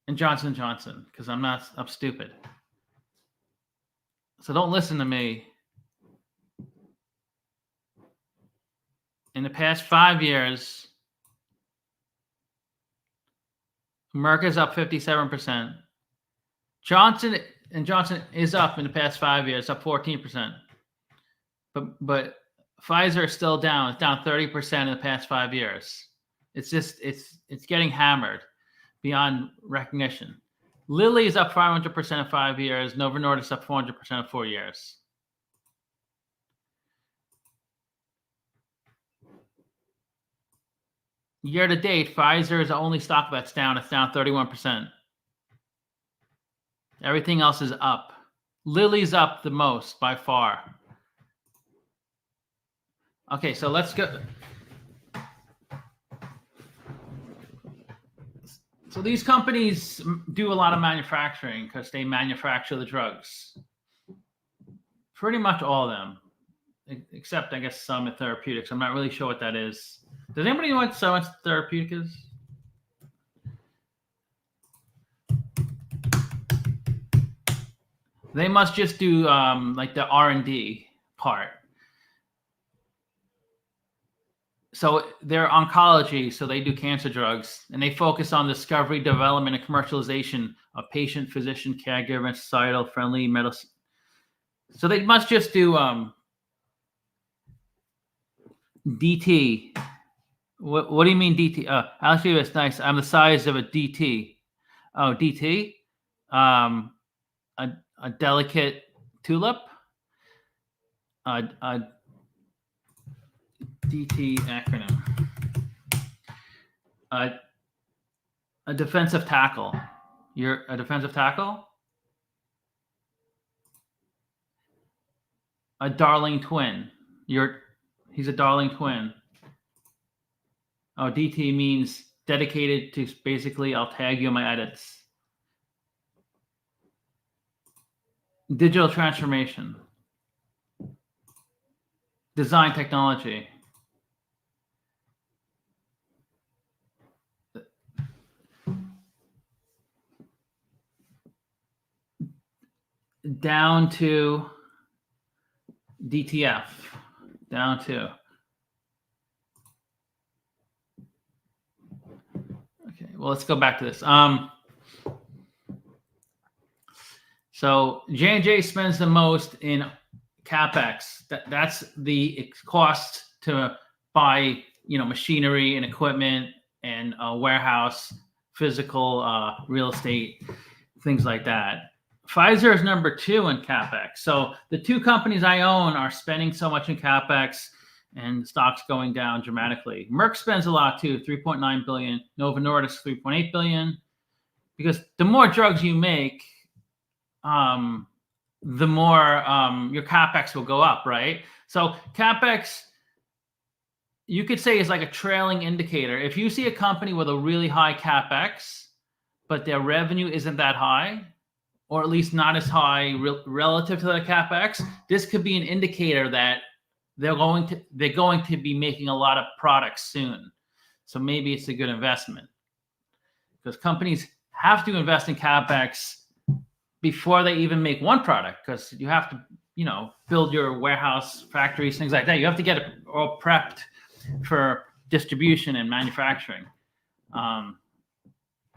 and Johnson & Johnson, because I'm stupid. So don't listen to me. In the past 5 years, Merck is up 57%. Johnson & Johnson is up in the past 5 years, up 14%. But Pfizer is still down. It's down 30% in the past 5 years. It's just it's getting hammered beyond recognition. Lilly is up 500% in 5 years. Novo Nordisk is up 400% in 4 years. Year to date, Pfizer is the only stock that's down. It's down 31%. Everything else is up. Lilly's up the most by far. Okay, so let's go. So these companies do a lot of manufacturing because they manufacture the drugs. Pretty much all of them, except I guess some in therapeutics. I'm not really sure what that is. Does anybody know what Summit Therapeutic is? They must just do like the R&D part. So they're oncology, so they do cancer drugs, and they focus on discovery, development, and commercialization of patient, physician, caregiver, and societal-friendly medicine. So they must just do DT. What do you mean DT? Actually, it's nice. I'm the size of a DT. Oh, DT. A delicate tulip. A DT acronym. A defensive tackle. You're a defensive tackle? A darling twin. He's a darling twin. Oh, DT means dedicated to, basically, I'll tag you in my edits. Digital transformation. Design technology. Down to DTF. Down to. Okay, well, let's go back to this. So J&J spends the most in CapEx. That's the cost to buy, machinery and equipment and a warehouse, physical real estate, things like that. Pfizer is number 2 in CapEx. So the two companies I own are spending so much in CapEx, and the stock's going down dramatically. Merck spends a lot too, 3.9 billion. Novo Nordisk, 3.8 billion. Because the more drugs you make, the more your CapEx will go up, right? So CapEx, you could say, is like a trailing indicator. If you see a company with a really high CapEx, but their revenue isn't that high, or at least not as high relative to the CapEx, this could be an indicator that they're going to be making a lot of products soon. So maybe it's a good investment, because companies have to invest in CapEx before they even make one product, because you have to, build your warehouse, factories, things like that. You have to get it all prepped for distribution and manufacturing.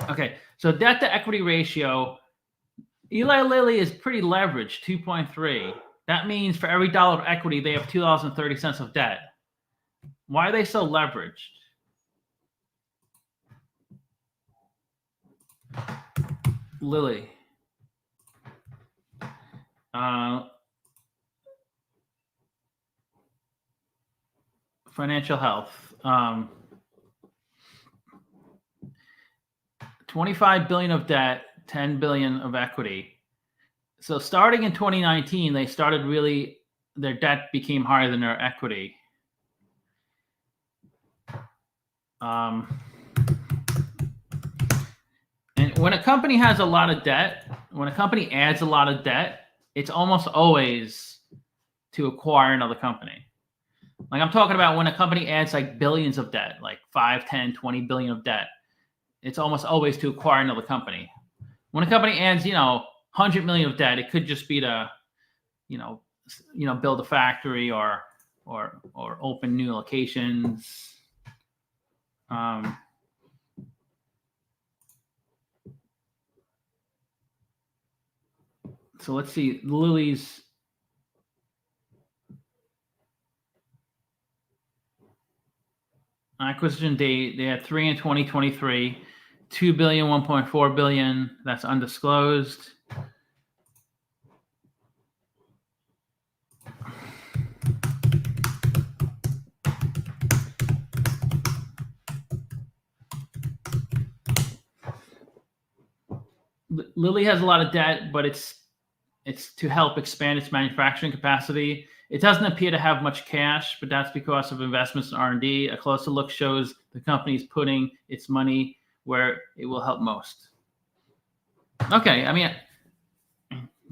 Okay, so debt to equity ratio. Eli Lilly is pretty leveraged, 2.3. That means for every dollar of equity, they have $2.30 of debt. Why are they so leveraged? Lilly. Financial health. 25 billion of debt, 10 billion of equity. So starting in 2019, they started their debt became higher than their equity. And when a company has a lot of debt, when a company adds a lot of debt, it's almost always to acquire another company. Like, I'm talking about when a company adds like billions of debt, like 5, 10, 20 billion of debt. it's almost always to acquire another company. When a company adds, 100 million of debt, it could just be to, build a factory or open new locations. So let's see, Lilly's acquisition date, they had 3 in 2023, 2 billion, 1.4 billion, that's undisclosed. Lilly has a lot of debt, but it's to help expand its manufacturing capacity. It doesn't appear to have much cash, but that's because of investments in R&D. A closer look shows the company's putting its money where it will help most. Okay, I mean,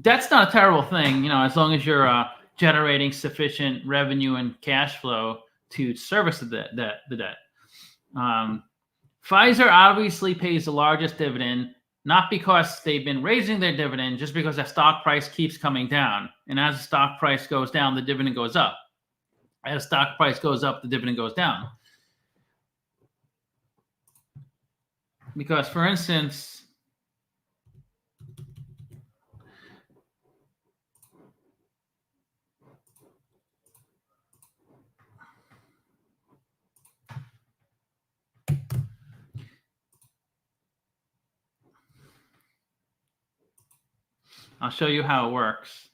that's not a terrible thing, as long as you're generating sufficient revenue and cash flow to service the debt. Pfizer obviously pays the largest dividend, not because they've been raising their dividend, just because their stock price keeps coming down. And as the stock price goes down, the dividend goes up. As stock price goes up, the dividend goes down. Because, for instance, I'll show you how it works.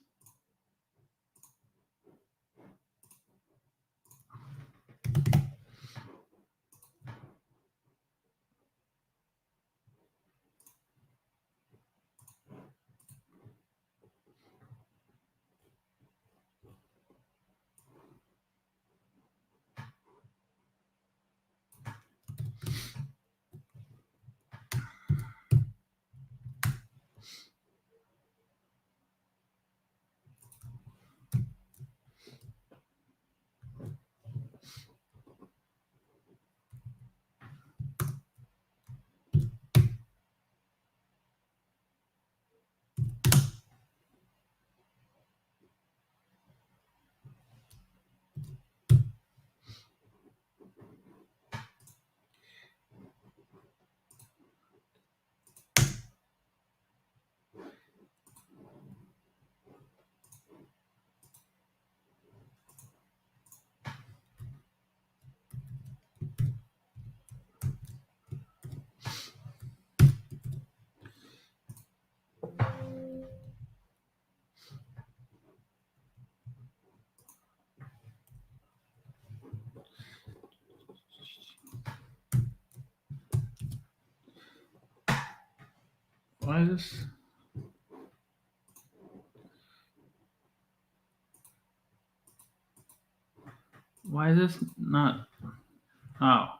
Why is this? Why is this not? Oh.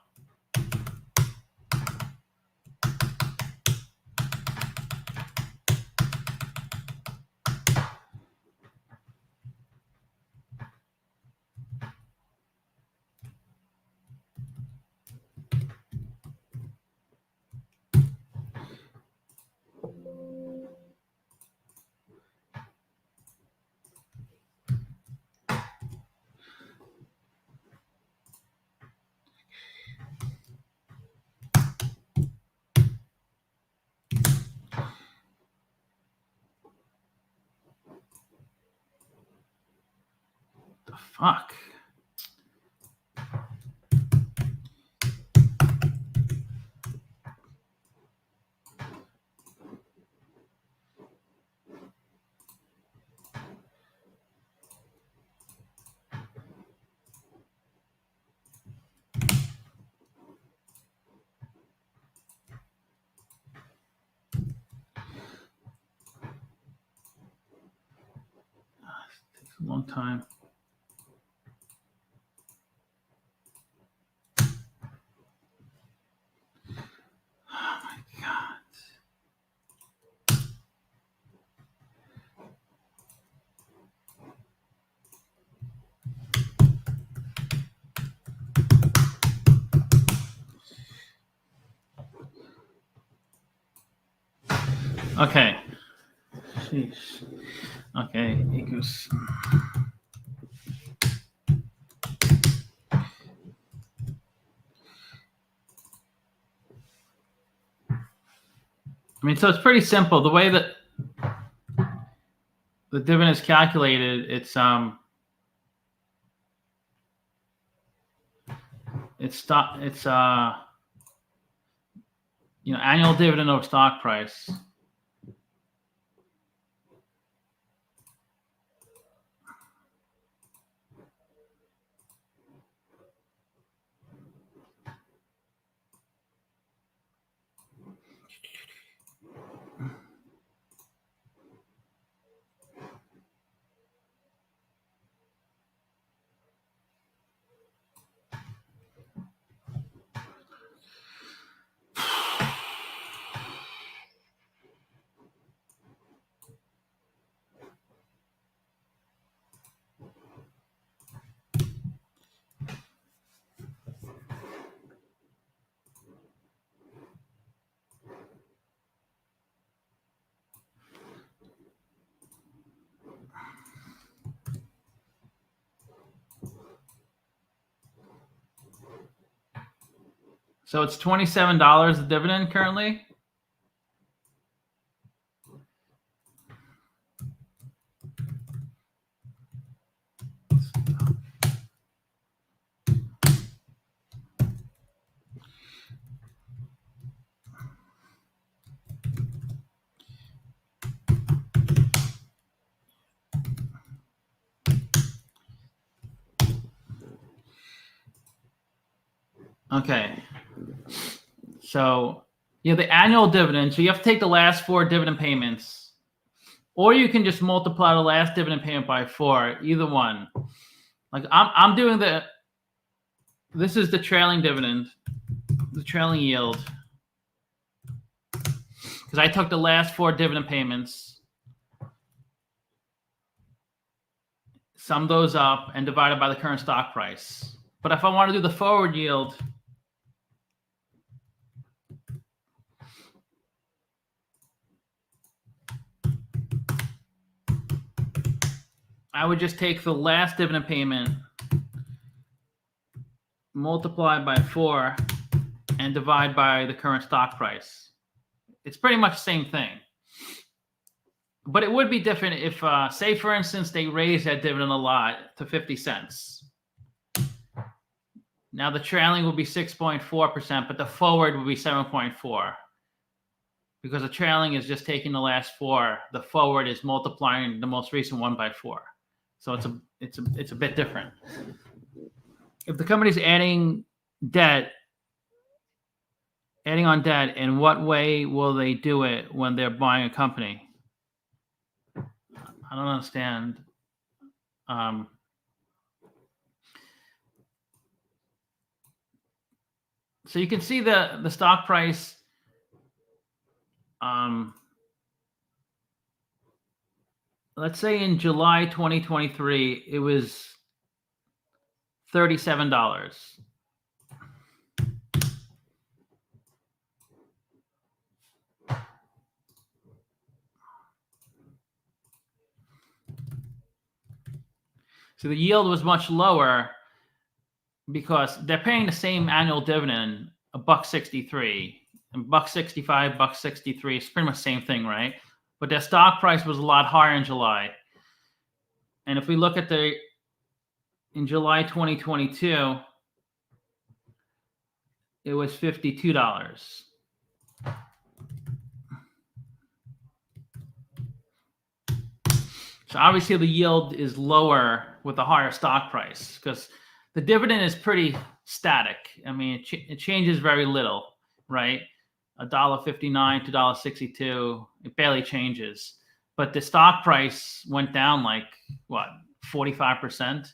The fuck? It takes a long time. Oh my God. Okay. Sheesh. Okay, equals. I mean, so it's pretty simple. The way that the dividend is calculated, it's annual dividend over stock price. So it's $27 the dividend currently. Okay. So the annual dividend. So you have to take the last 4 dividend payments, or you can just multiply the last dividend payment by 4. Either one. Like I'm doing this is the trailing dividend, the trailing yield, because I took the last 4 dividend payments, sum those up, and divided by the current stock price. But if I want to do the forward yield, I would just take the last dividend payment, multiply by 4, and divide by the current stock price. It's pretty much the same thing. But it would be different if, say, for instance, they raised that dividend a lot to 50 cents. Now the trailing will be 6.4%, but the forward will be 7.4%. Because the trailing is just taking the last 4. The forward is multiplying the most recent one by 4. So it's a bit different. If the company's adding on debt, in what way will they do it when they're buying a company? I don't understand. So you can see the stock price. Let's say in July 2023, it was $37. So the yield was much lower because they're paying the same annual dividend, $1.63, and $1.65, $1.63. It's pretty much the same thing, right? But their stock price was a lot higher in July. And if we look at in July 2022, it was $52. So obviously the yield is lower with a higher stock price because the dividend is pretty static. I mean, it changes very little, right? $1.59 to $1.62, it barely changes. But the stock price went down like, 45%?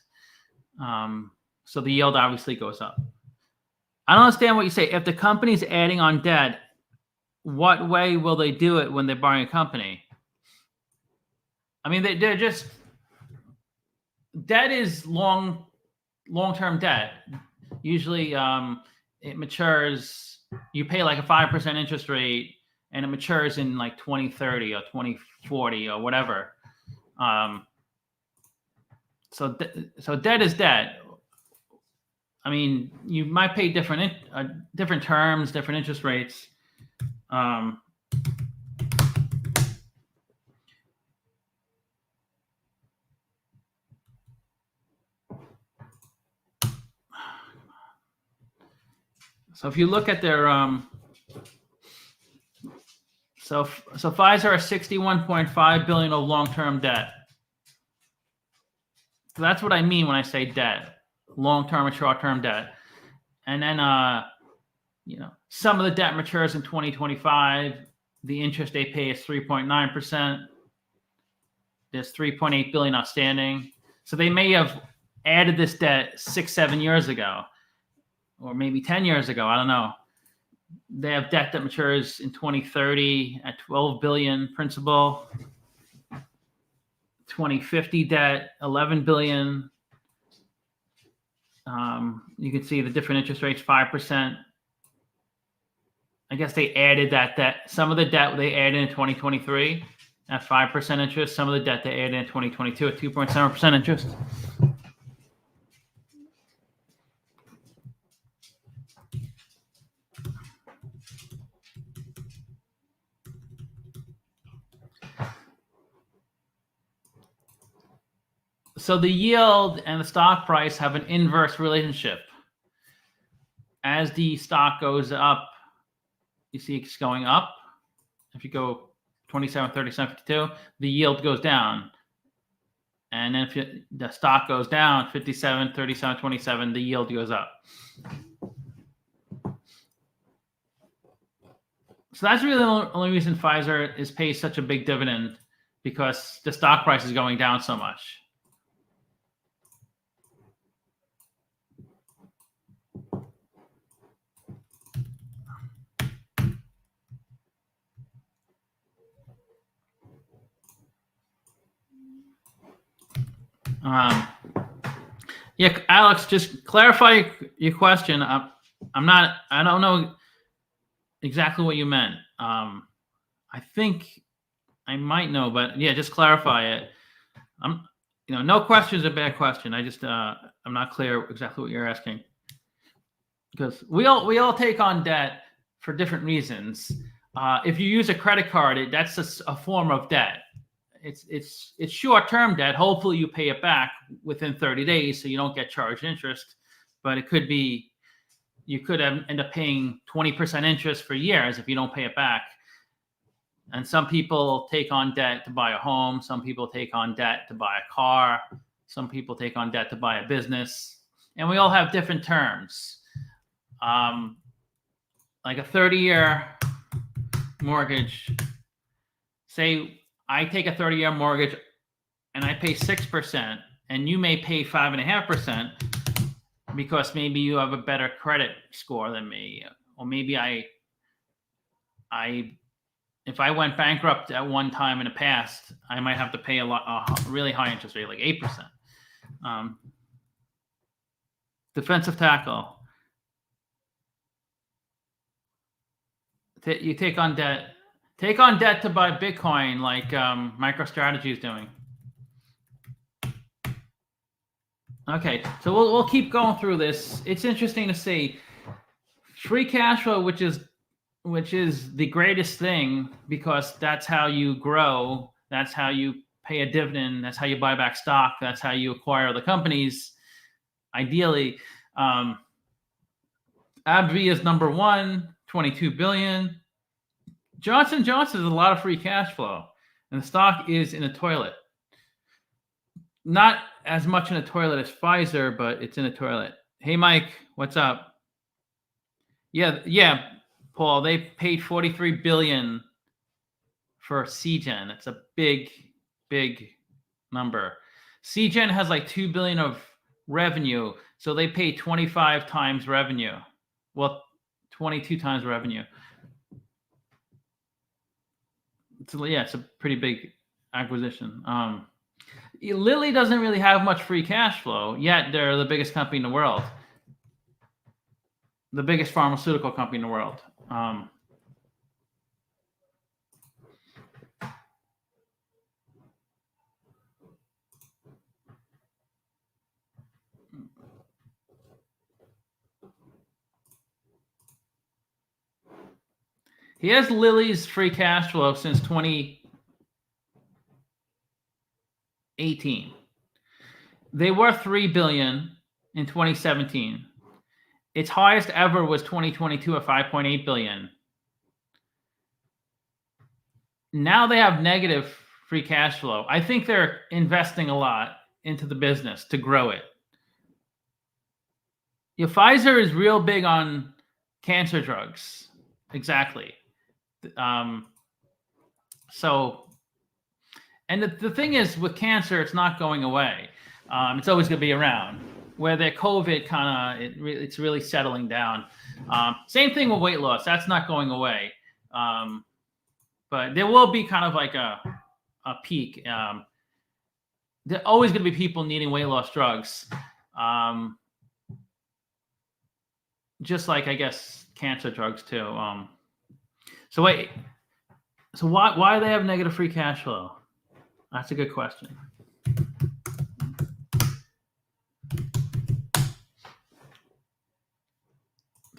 So the yield obviously goes up. I don't understand what you say. If the company's adding on debt, what way will they do it when they're buying a company? I mean, they're just, debt is long-term debt. Usually it matures, you pay like a 5% interest rate, and it matures in like 2030 or 2040 or whatever. So debt is debt. I mean, you might pay different terms, different interest rates. So if you look at their so Pfizer has 61.5 billion of long-term debt. So that's what I mean when I say debt, long-term and short-term debt. And then some of the debt matures in 2025. The interest they pay is 3.9%. There's 3.8 billion outstanding. So they may have added this debt 6-7 years ago, or maybe 10 years ago. I don't know. They have debt that matures in 2030 at 12 billion principal. 2050 debt, 11 billion. You can see the different interest rates, 5%. I guess they added that debt. Some of the debt they added in 2023 at 5% interest. Some of the debt they added in 2022 at 2.7% interest. So the yield and the stock price have an inverse relationship. As the stock goes up, you see it's going up. If you go 27, 37, 52, the yield goes down. And then if the stock goes down 57, 37, 27, the yield goes up. So that's really the only reason Pfizer is pays such a big dividend, because the stock price is going down so much. Yeah, Alex, just clarify your question. I don't know exactly what you meant. I think I might know, but yeah, just clarify it. No question is a bad question. I just I'm not clear exactly what you're asking, because we all take on debt for different reasons. If you use a credit card, that's a form of debt. It's short-term debt. Hopefully you pay it back within 30 days so you don't get charged interest. But it could be, you could end up paying 20% interest for years if you don't pay it back. And some people take on debt to buy a home. Some people take on debt to buy a car. Some people take on debt to buy a business. And we all have different terms. Like a 30-year mortgage, say I take a 30-year mortgage and I pay 6%, and you may pay 5.5% because maybe you have a better credit score than me, or maybe if I went bankrupt at one time in the past, I might have to pay a really high interest rate, like 8%. Defensive tackle. You take on debt. Take on debt to buy Bitcoin, like MicroStrategy is doing. Okay, so we'll keep going through this. It's interesting to see free cash flow, which is the greatest thing, because that's how you grow. That's how you pay a dividend. That's how you buy back stock. That's how you acquire the companies. Ideally, AbbVie is number one, 22 billion. Johnson & Johnson is a lot of free cash flow, and the stock is in a toilet. Not as much in a toilet as Pfizer, but it's in a toilet. Hey, Mike, what's up? Yeah, Paul, they paid 43 billion for Seagen. It's a big number. Seagen has like 2 billion of revenue, so they pay 25 times revenue. Well, 22 times revenue. It's a pretty big acquisition. Lilly doesn't really have much free cash flow, yet they're the biggest company in the world. The biggest pharmaceutical company in the world. Here's Lilly's free cash flow since 2018. They were $3 billion in 2017. Its highest ever was 2022 at $5.8 billion. Now they have negative free cash flow. I think they're investing a lot into the business to grow it. Pfizer is real big on cancer drugs. Exactly. So, and the thing is, with cancer, it's not going away. It's always going to be around. Where their COVID it's really settling down. Same thing with weight loss. That's not going away. But there will be kind of like a peak. There are always going to be people needing weight loss drugs. Just like, I guess, cancer drugs too. So why do they have negative free cash flow? That's a good question.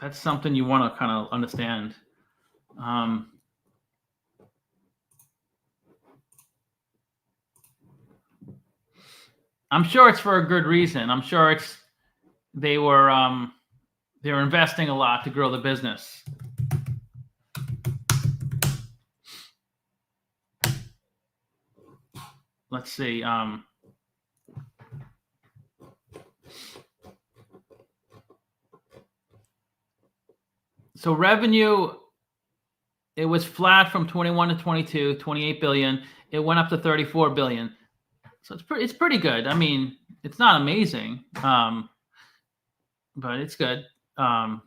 That's something you want to kind of understand. I'm sure it's for a good reason. I'm sure they're investing a lot to grow the business. Let's see. So revenue, it was flat from 21 to 22, 28 billion. It went up to 34 billion. So it's pretty good. I mean, it's not amazing, but it's good. But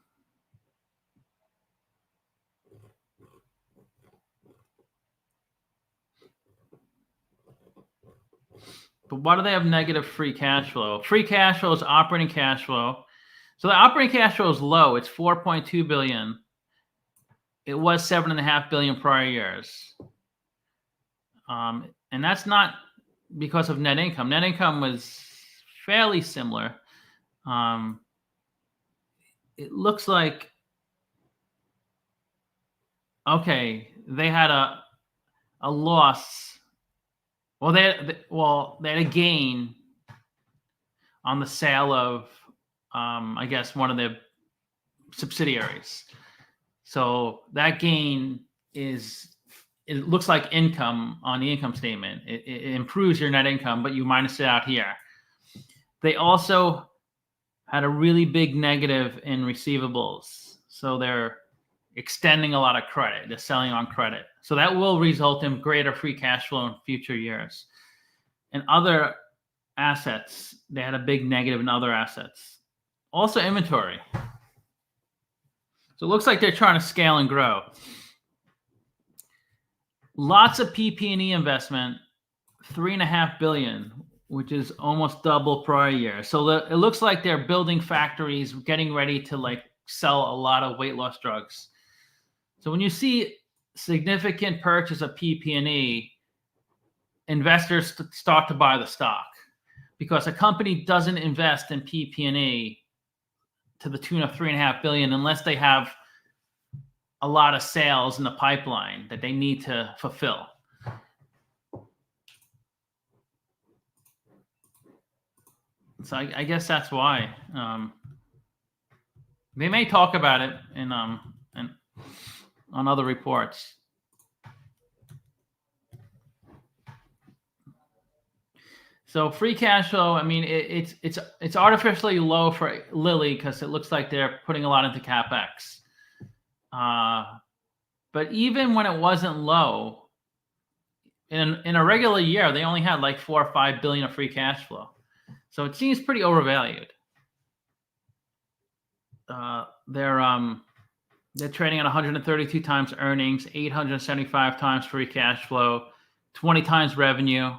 why do they have negative free cash flow? Free cash flow is operating cash flow. So the operating cash flow is low. It's 4.2 billion. It was 7.5 billion prior years. And that's not because of net income. Net income was fairly similar. It looks like, okay, they had a loss. Well, they had a gain on the sale of, I guess, one of their subsidiaries. So that gain it looks like income on the income statement. It improves your net income, but you minus it out here. They also had a really big negative in receivables. So they're extending a lot of credit. They're selling on credit. So that will result in greater free cash flow in future years. And other assets, they had a big negative in other assets. Also inventory. So it looks like they're trying to scale and grow. Lots of PP&E investment, $3.5 billion, which is almost double prior year. So it looks like they're building factories, getting ready to sell a lot of weight loss drugs. So when you see significant purchase of PP&E, investors start to buy the stock, because a company doesn't invest in PP&E to the tune of $3.5 billion unless they have a lot of sales in the pipeline that they need to fulfill. So I guess that's why. They may talk about it on other reports. So free cash flow, I mean, it's artificially low for Lilly because it looks like they're putting a lot into CapEx. But even when it wasn't low, in a regular year, they only had like 4 or 5 billion of free cash flow. So it seems pretty overvalued. They're trading at 132 times earnings, 875 times free cash flow, 20 times revenue.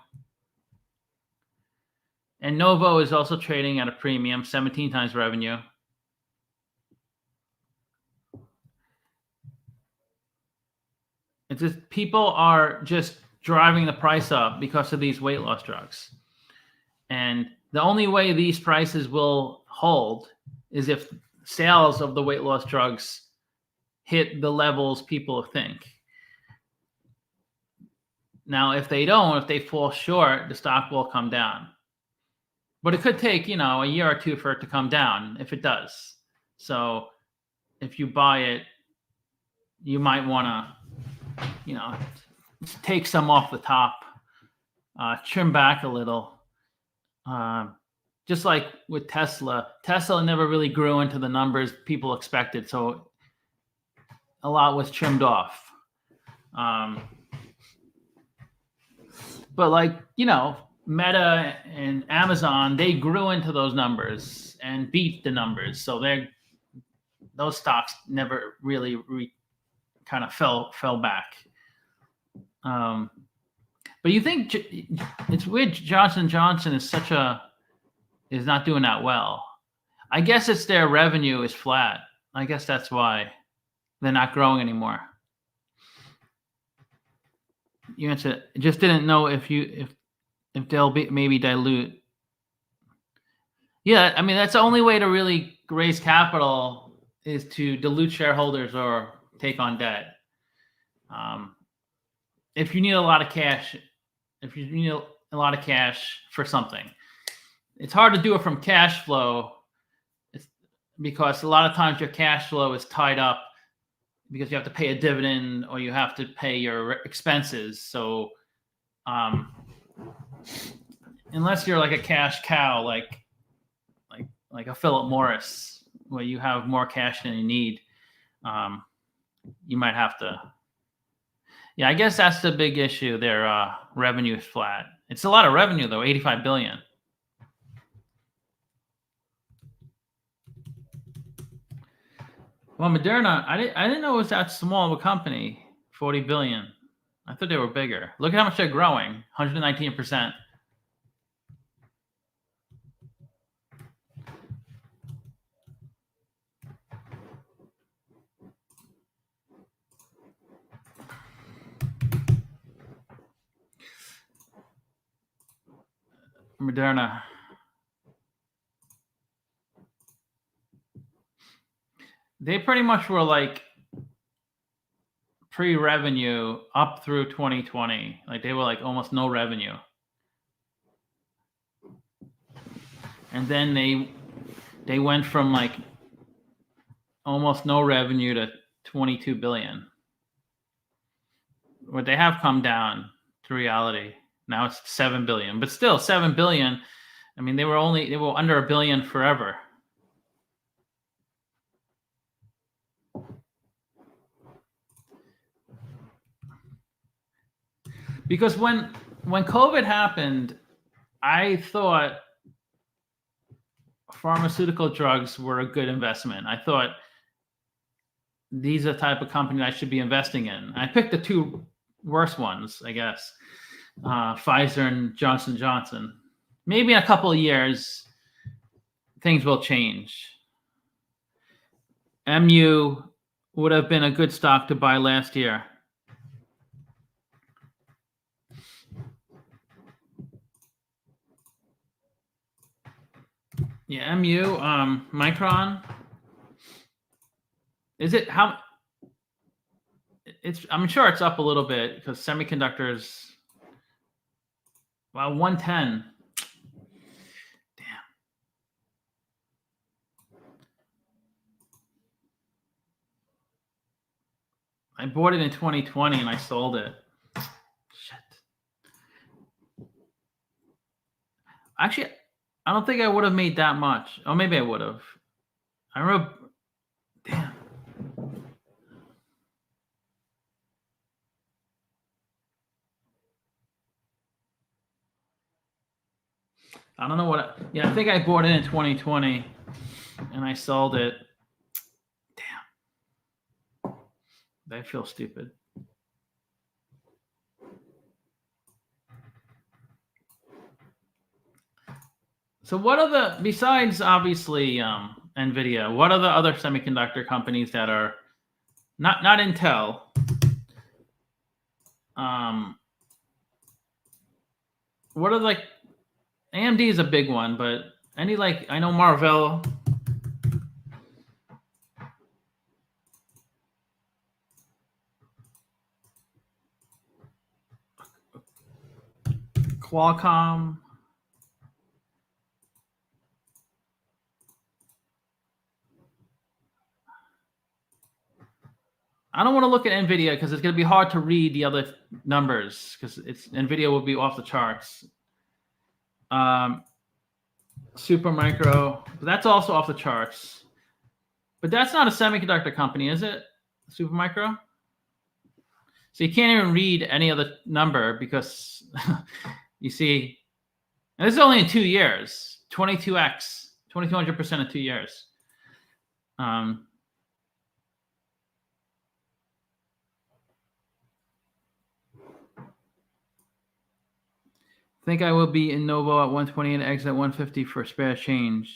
And Novo is also trading at a premium, 17 times revenue. It's just people are just driving the price up because of these weight loss drugs. And the only way these prices will hold is if sales of the weight loss drugs hit the levels people think. Now, if they don't, if they fall short, the stock will come down. But it could take, a year or two for it to come down if it does. So if you buy it, you might want to, take some off the top, trim back a little. Just like with Tesla never really grew into the numbers people expected. So a lot was trimmed off. But like, Meta and Amazon, they grew into those numbers and beat the numbers. So those stocks never really kind of fell back. But you think it's weird Johnson & Johnson is not doing that well. I guess it's their revenue is flat. I guess that's why they're not growing anymore. You just didn't know if they'll be maybe dilute. Yeah, I mean that's the only way to really raise capital is to dilute shareholders or take on debt. If you need a lot of cash, for something, it's hard to do it from cash flow. Because a lot of times your cash flow is tied up because you have to pay a dividend or you have to pay your expenses. So unless you're like a cash cow, like a Philip Morris, where you have more cash than you need, you might have to. Yeah, I guess that's the big issue. Their revenue is flat. It's a lot of revenue though, $85 billion. Well, Moderna, I didn't know it was that small of a company, $40 billion. I thought they were bigger. Look at how much they're growing, 119%. Moderna. They pretty much were like pre-revenue up through 2020. Like they were like almost no revenue. And then they went from like almost no revenue to 22 billion. But they have come down to reality. Now it's 7 billion, but still 7 billion. I mean, they were under $1 billion forever. Because when COVID happened, I thought pharmaceutical drugs were a good investment. I thought these are the type of company I should be investing in. I picked the two worst ones, I guess, Pfizer and Johnson & Johnson. Maybe in a couple of years, things will change. MU would have been a good stock to buy last year. Yeah, MU, Micron. Is it how? I'm sure it's up a little bit because semiconductors. Well, 110. Damn. I bought it in 2020 and I sold it. Shit. Actually, I don't think I would have made that much. Oh, maybe I would have. I remember. Damn. I don't know what. I think I bought it in 2020 and I sold it. Damn. I feel stupid. So what are besides obviously NVIDIA, what are the other semiconductor companies that are not Intel? What are like AMD is a big one, but any I know Marvell. Qualcomm. I don't want to look at NVIDIA because it's going to be hard to read the other numbers because NVIDIA will be off the charts. Supermicro, that's also off the charts. But that's not a semiconductor company, is it? Supermicro? So you can't even read any other number because you see, and this is only in 2 years, 22x, 2200% in 2 years. I think I will be in Novo at 120 and exit at 150 for spare change.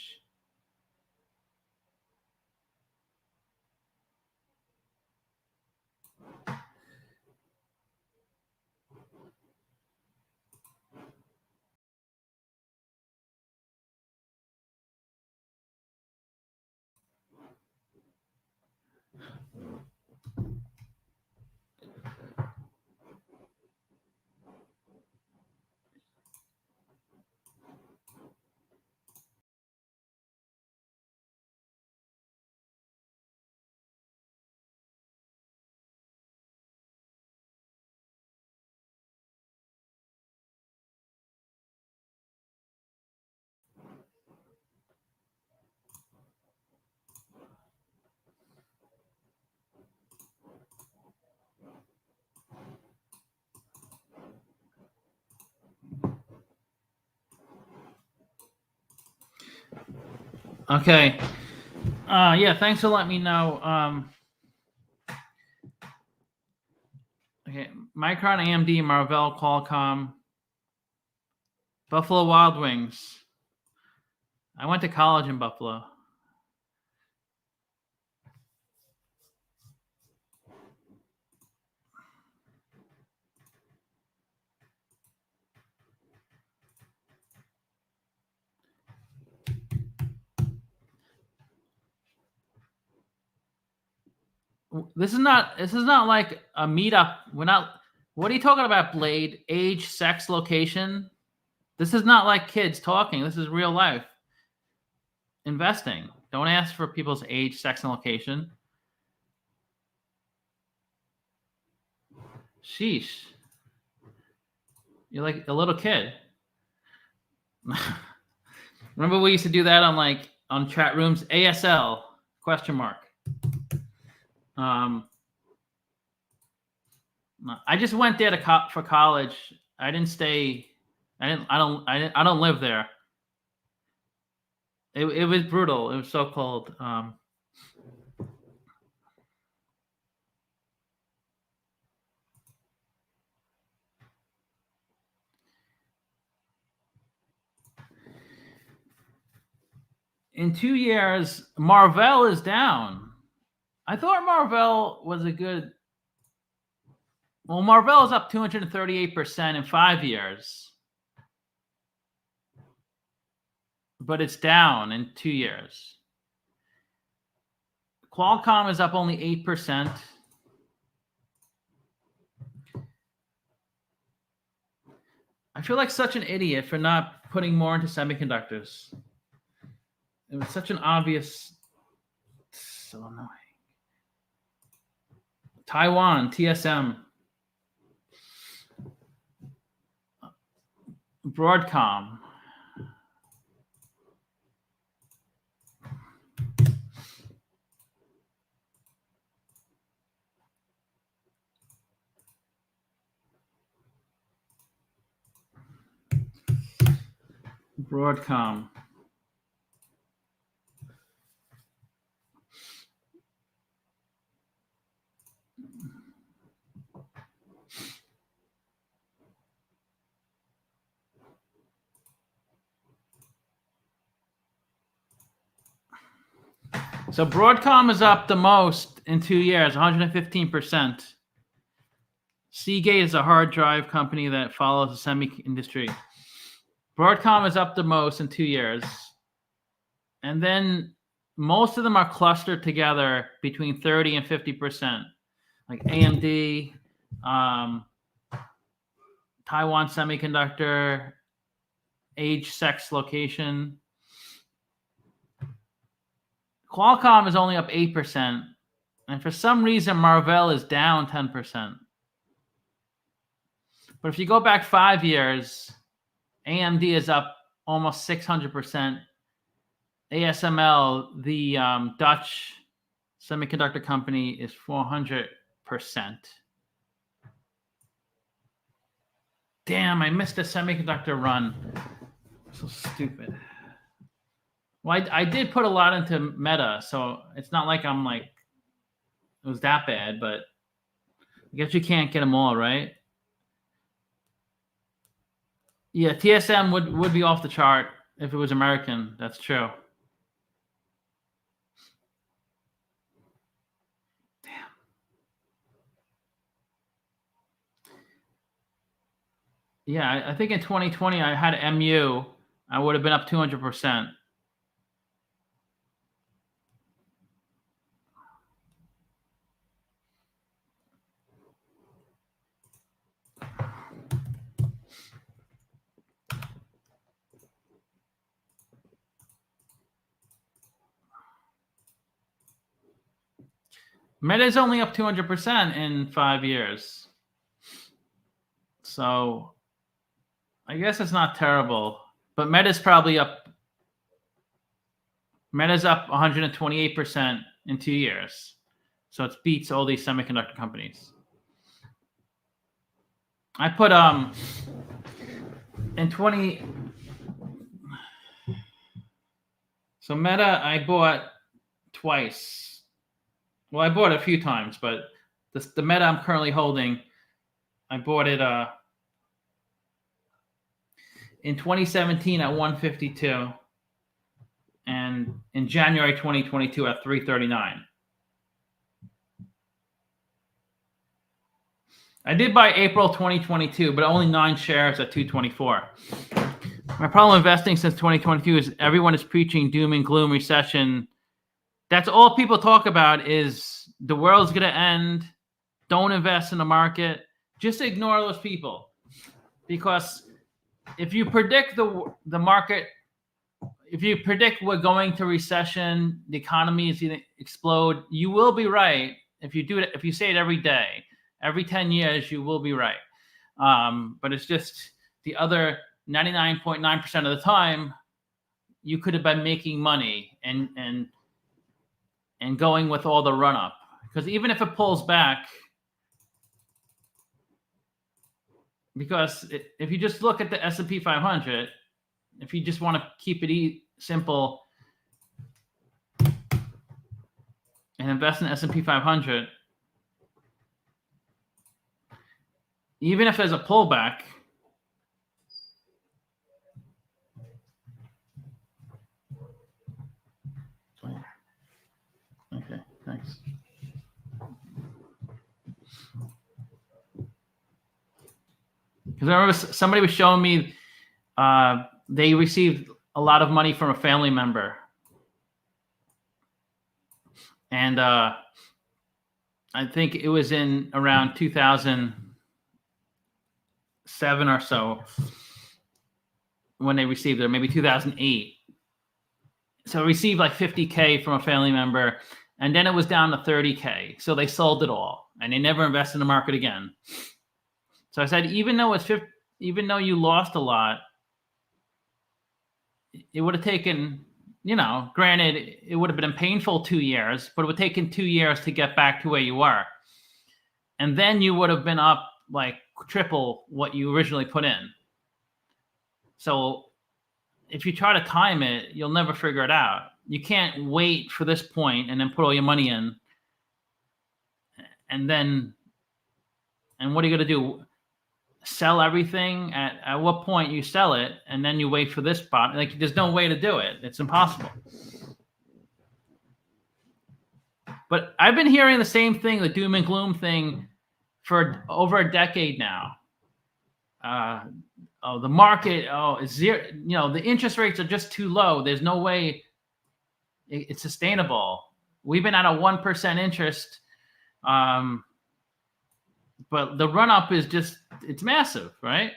Okay. Yeah, thanks for letting me know. Okay, Micron, AMD, Marvell, Qualcomm, Buffalo Wild Wings. I went to college in Buffalo. This is not like a meetup. We're not. What are you talking about, Blade? Age, sex, location? This is not like kids talking. This is real life investing. Don't ask for people's age, sex, and location. Sheesh. You're like a little kid. Remember we used to do that on chat rooms? ASL ? I just went there for college. I didn't stay. I don't live there. It was brutal. It was so cold. In 2 years, Marvell is down. I thought Marvell was a good. Well, Marvell is up 238% in 5 years, but it's down in 2 years. Qualcomm is up only 8%. I feel like such an idiot for not putting more into semiconductors. It was such an obvious. So annoying. Taiwan, TSM. Broadcom. Broadcom. So Broadcom is up the most in 2 years, 115%. Seagate is a hard drive company that follows the semi industry. Broadcom is up the most in 2 years. And then most of them are clustered together between 30 and 50%. Like AMD, Taiwan Semiconductor, age, sex, location. Qualcomm is only up 8%. And for some reason, Marvell is down 10%. But if you go back 5 years, AMD is up almost 600%. ASML, the Dutch semiconductor company, is 400%. Damn, I missed a semiconductor run. So stupid. Well, I did put a lot into Meta, so it's not like I'm like, it was that bad, but I guess you can't get them all, right? Yeah, TSM would be off the chart if it was American. That's true. Damn. Yeah, I think in 2020 I had MU. I would have been up 200%. Meta is only up 200% in 5 years. So I guess it's not terrible. But Meta's probably up. Meta's up 128% in 2 years. So it beats all these semiconductor companies. I put in 20. So Meta I bought twice. Well, I bought it a few times, but the Meta I'm currently holding, I bought it in 2017 at 152, and in January 2022 at 339. I did buy April 2022, but only 9 shares at 224. My problem investing since 2022 is everyone is preaching doom and gloom, recession. That's all people talk about is the world's going to end. Don't invest in the market. Just ignore those people. Because if you predict the market, if you predict we're going to recession, the economy is going to explode, you will be right. If you do it, if you say it every day, every 10 years, you will be right. But it's just the other 99.9% of the time, you could have been making money and going with all the run up. Because even if it pulls back, because if you just look at the S&P 500, if you just want to keep it simple and invest in the S&P 500, even if there's a pullback, okay, thanks. Because I remember somebody was showing me they received a lot of money from a family member. And I think it was in around 2007 or so when they received it, maybe 2008. So received like $50K from a family member, and then it was down to $30K. So they sold it all, and they never invested in the market again. So I said, even though you lost a lot, it would have taken, granted, it would have been a painful 2 years, but it would have taken 2 years to get back to where you were. And then you would have been up like triple what you originally put in. So if you try to time it, you'll never figure it out. You can't wait for this point and then put all your money in. And what are you going to do? Sell everything at what point you sell it, and then you wait for this spot. Like, there's no way to do it. It's impossible. But I've been hearing the same thing, the doom and gloom thing, for over a decade now. The market, is zero. The interest rates are just too low. There's no way it's sustainable. We've been at a 1% interest. But the run up is just, it's massive, right?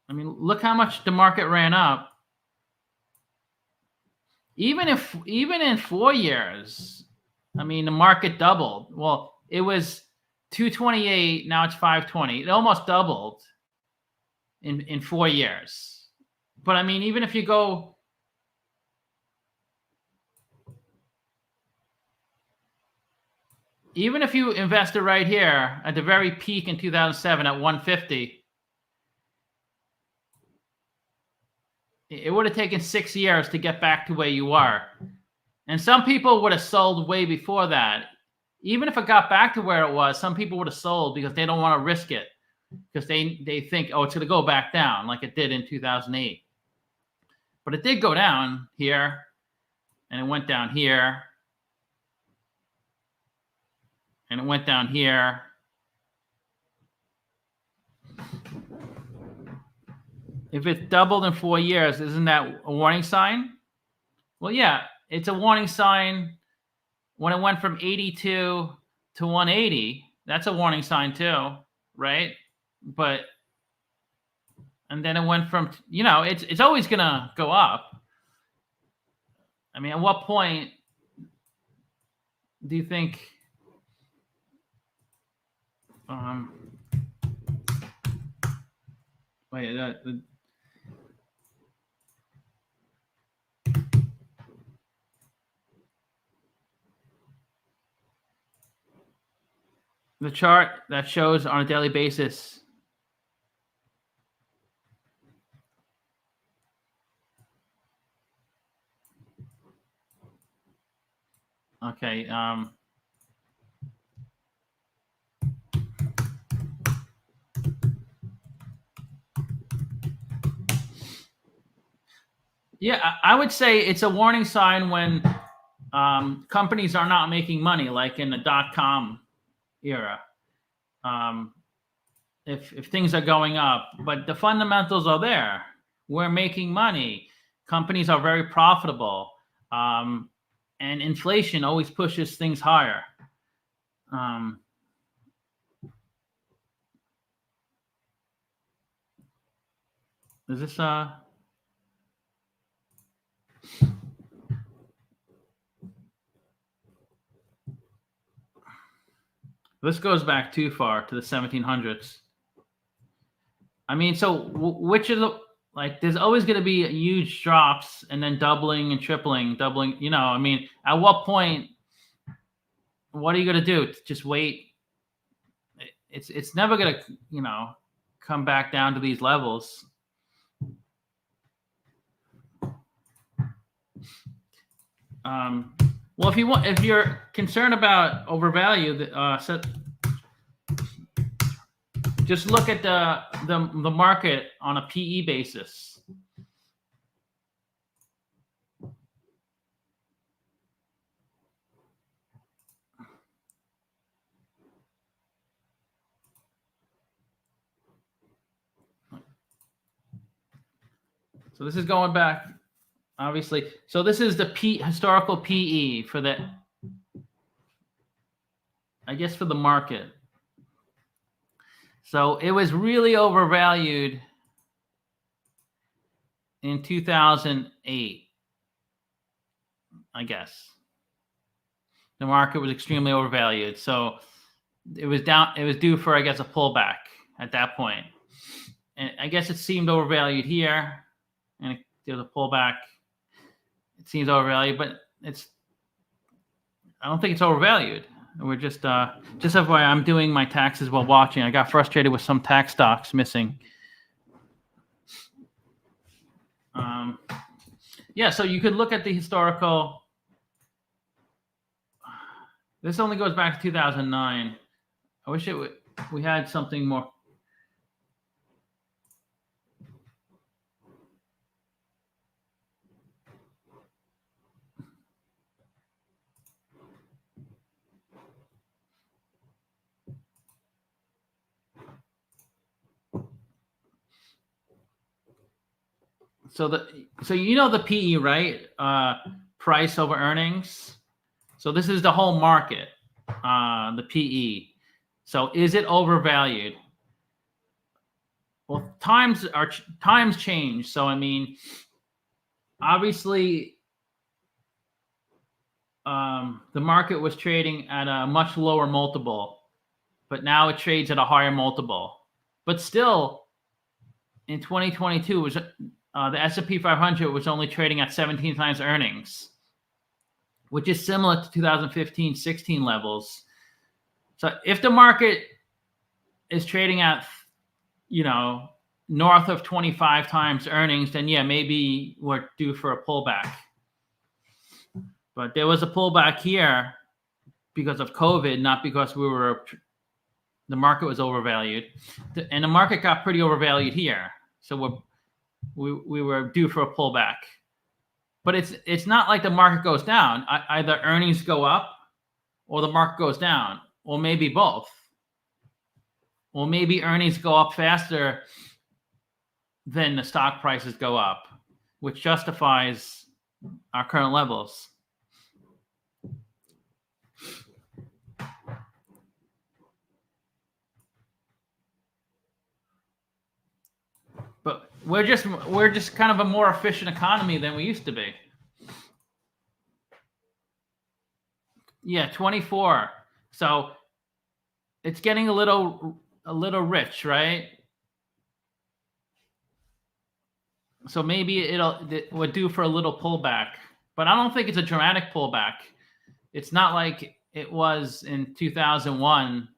I mean, look how much the market ran up. Even in 4 years, I mean, the market doubled. Well, it was 228, now it's 520. It almost doubled in 4 years. But I mean, even if you go, even if you invested right here at the very peak in 2007 at 150, it would have taken 6 years to get back to where you are. And some people would have sold way before that. Even if it got back to where it was, some people would have sold because they don't want to risk it, because they think, oh, it's going to go back down like it did in 2008. But it did go down here, and it went down here, and it went down here. If it's doubled in 4 years, isn't that a warning sign? Well, yeah, it's a warning sign when it went from 82 to 180. That's a warning sign too, right? But, and then it went from, it's always going to go up. I mean, at what point do you think, the chart that shows on a daily basis. Okay. Yeah, I would say it's a warning sign when companies are not making money, like in the .com era. If things are going up, but the fundamentals are there, we're making money. Companies are very profitable, and inflation always pushes things higher. Is this This goes back too far to the 1700s. I mean, so which of the, like, there's always going to be huge drops and then doubling and tripling, doubling, I mean, at what point, what are you going to do? Just wait? It's never going to, come back down to these levels. Well, if you're concerned about overvalue, just look at the market on a PE basis. So this is going back, obviously. So this is the historical PE for the, I guess, for the market. So it was really overvalued in 2008, I guess. The market was extremely overvalued. So it was down, it was due for, I guess, a pullback at that point. And I guess it seemed overvalued here, and there's a pullback. It seems overvalued, but I don't think it's overvalued. We're just FYI, I'm doing my taxes while watching. I got frustrated with some tax stocks missing. Yeah, so you could look at the historical. This only goes back to 2009. I wish we had something more. So the PE, right? Price over earnings. So this is the whole market, the PE. So is it overvalued? Well, times change. So I mean, obviously, the market was trading at a much lower multiple, but now it trades at a higher multiple. But still, in 2022, was the S&P 500 was only trading at 17 times earnings, which is similar to 2015-16 levels. So if the market is trading at, north of 25 times earnings, then yeah, maybe we're due for a pullback. But there was a pullback here because of COVID, not because the market was overvalued, and the market got pretty overvalued here. So we were due for a pullback. But it's not like the market goes down. Either earnings go up or the market goes down, or maybe both. Or maybe earnings go up faster than the stock prices go up, which justifies our current levels. But we're just kind of a more efficient economy than we used to be. Yeah, 24. So it's getting a little rich, right? So maybe we're due for a little pullback, but I don't think it's a dramatic pullback. It's not like it was in 2001.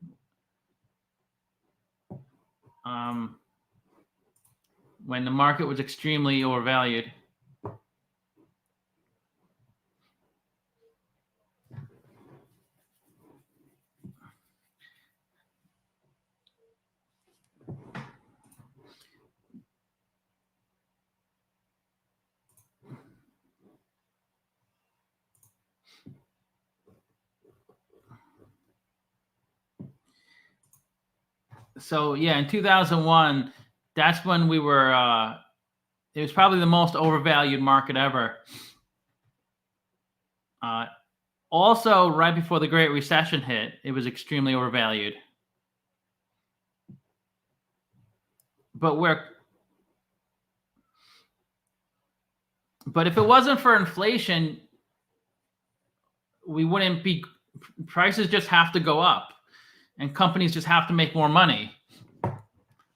When the market was extremely overvalued. So yeah, in 2001, that's when we were. It was probably the most overvalued market ever. Also, right before the Great Recession hit, it was extremely overvalued. But if it wasn't for inflation, we wouldn't be. Prices just have to go up, and companies just have to make more money.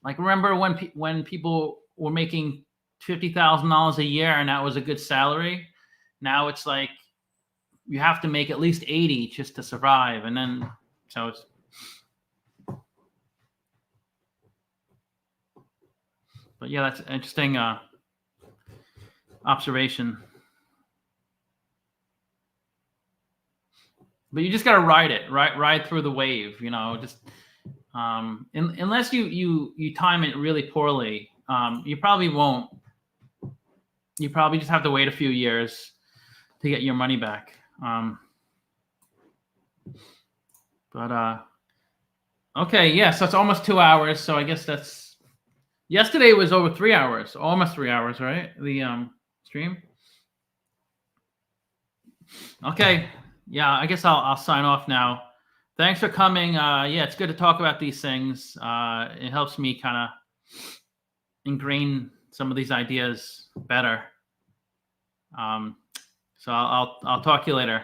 Like, remember when people were making $50,000 a year and that was a good salary? Now it's like you have to make at least 80 just to survive, and then so it's. But yeah, that's an interesting observation. But you just got to ride through the wave. Just unless you time it really poorly, you probably won't. You probably just have to wait a few years to get your money back. Okay, yeah, so it's almost 2 hours. So I guess that's. Yesterday was over 3 hours, almost 3 hours, right? The stream. Okay, yeah, I guess I'll sign off now. Thanks for coming. Yeah, it's good to talk about these things. It helps me kind of ingrain some of these ideas better. So I'll talk to you later.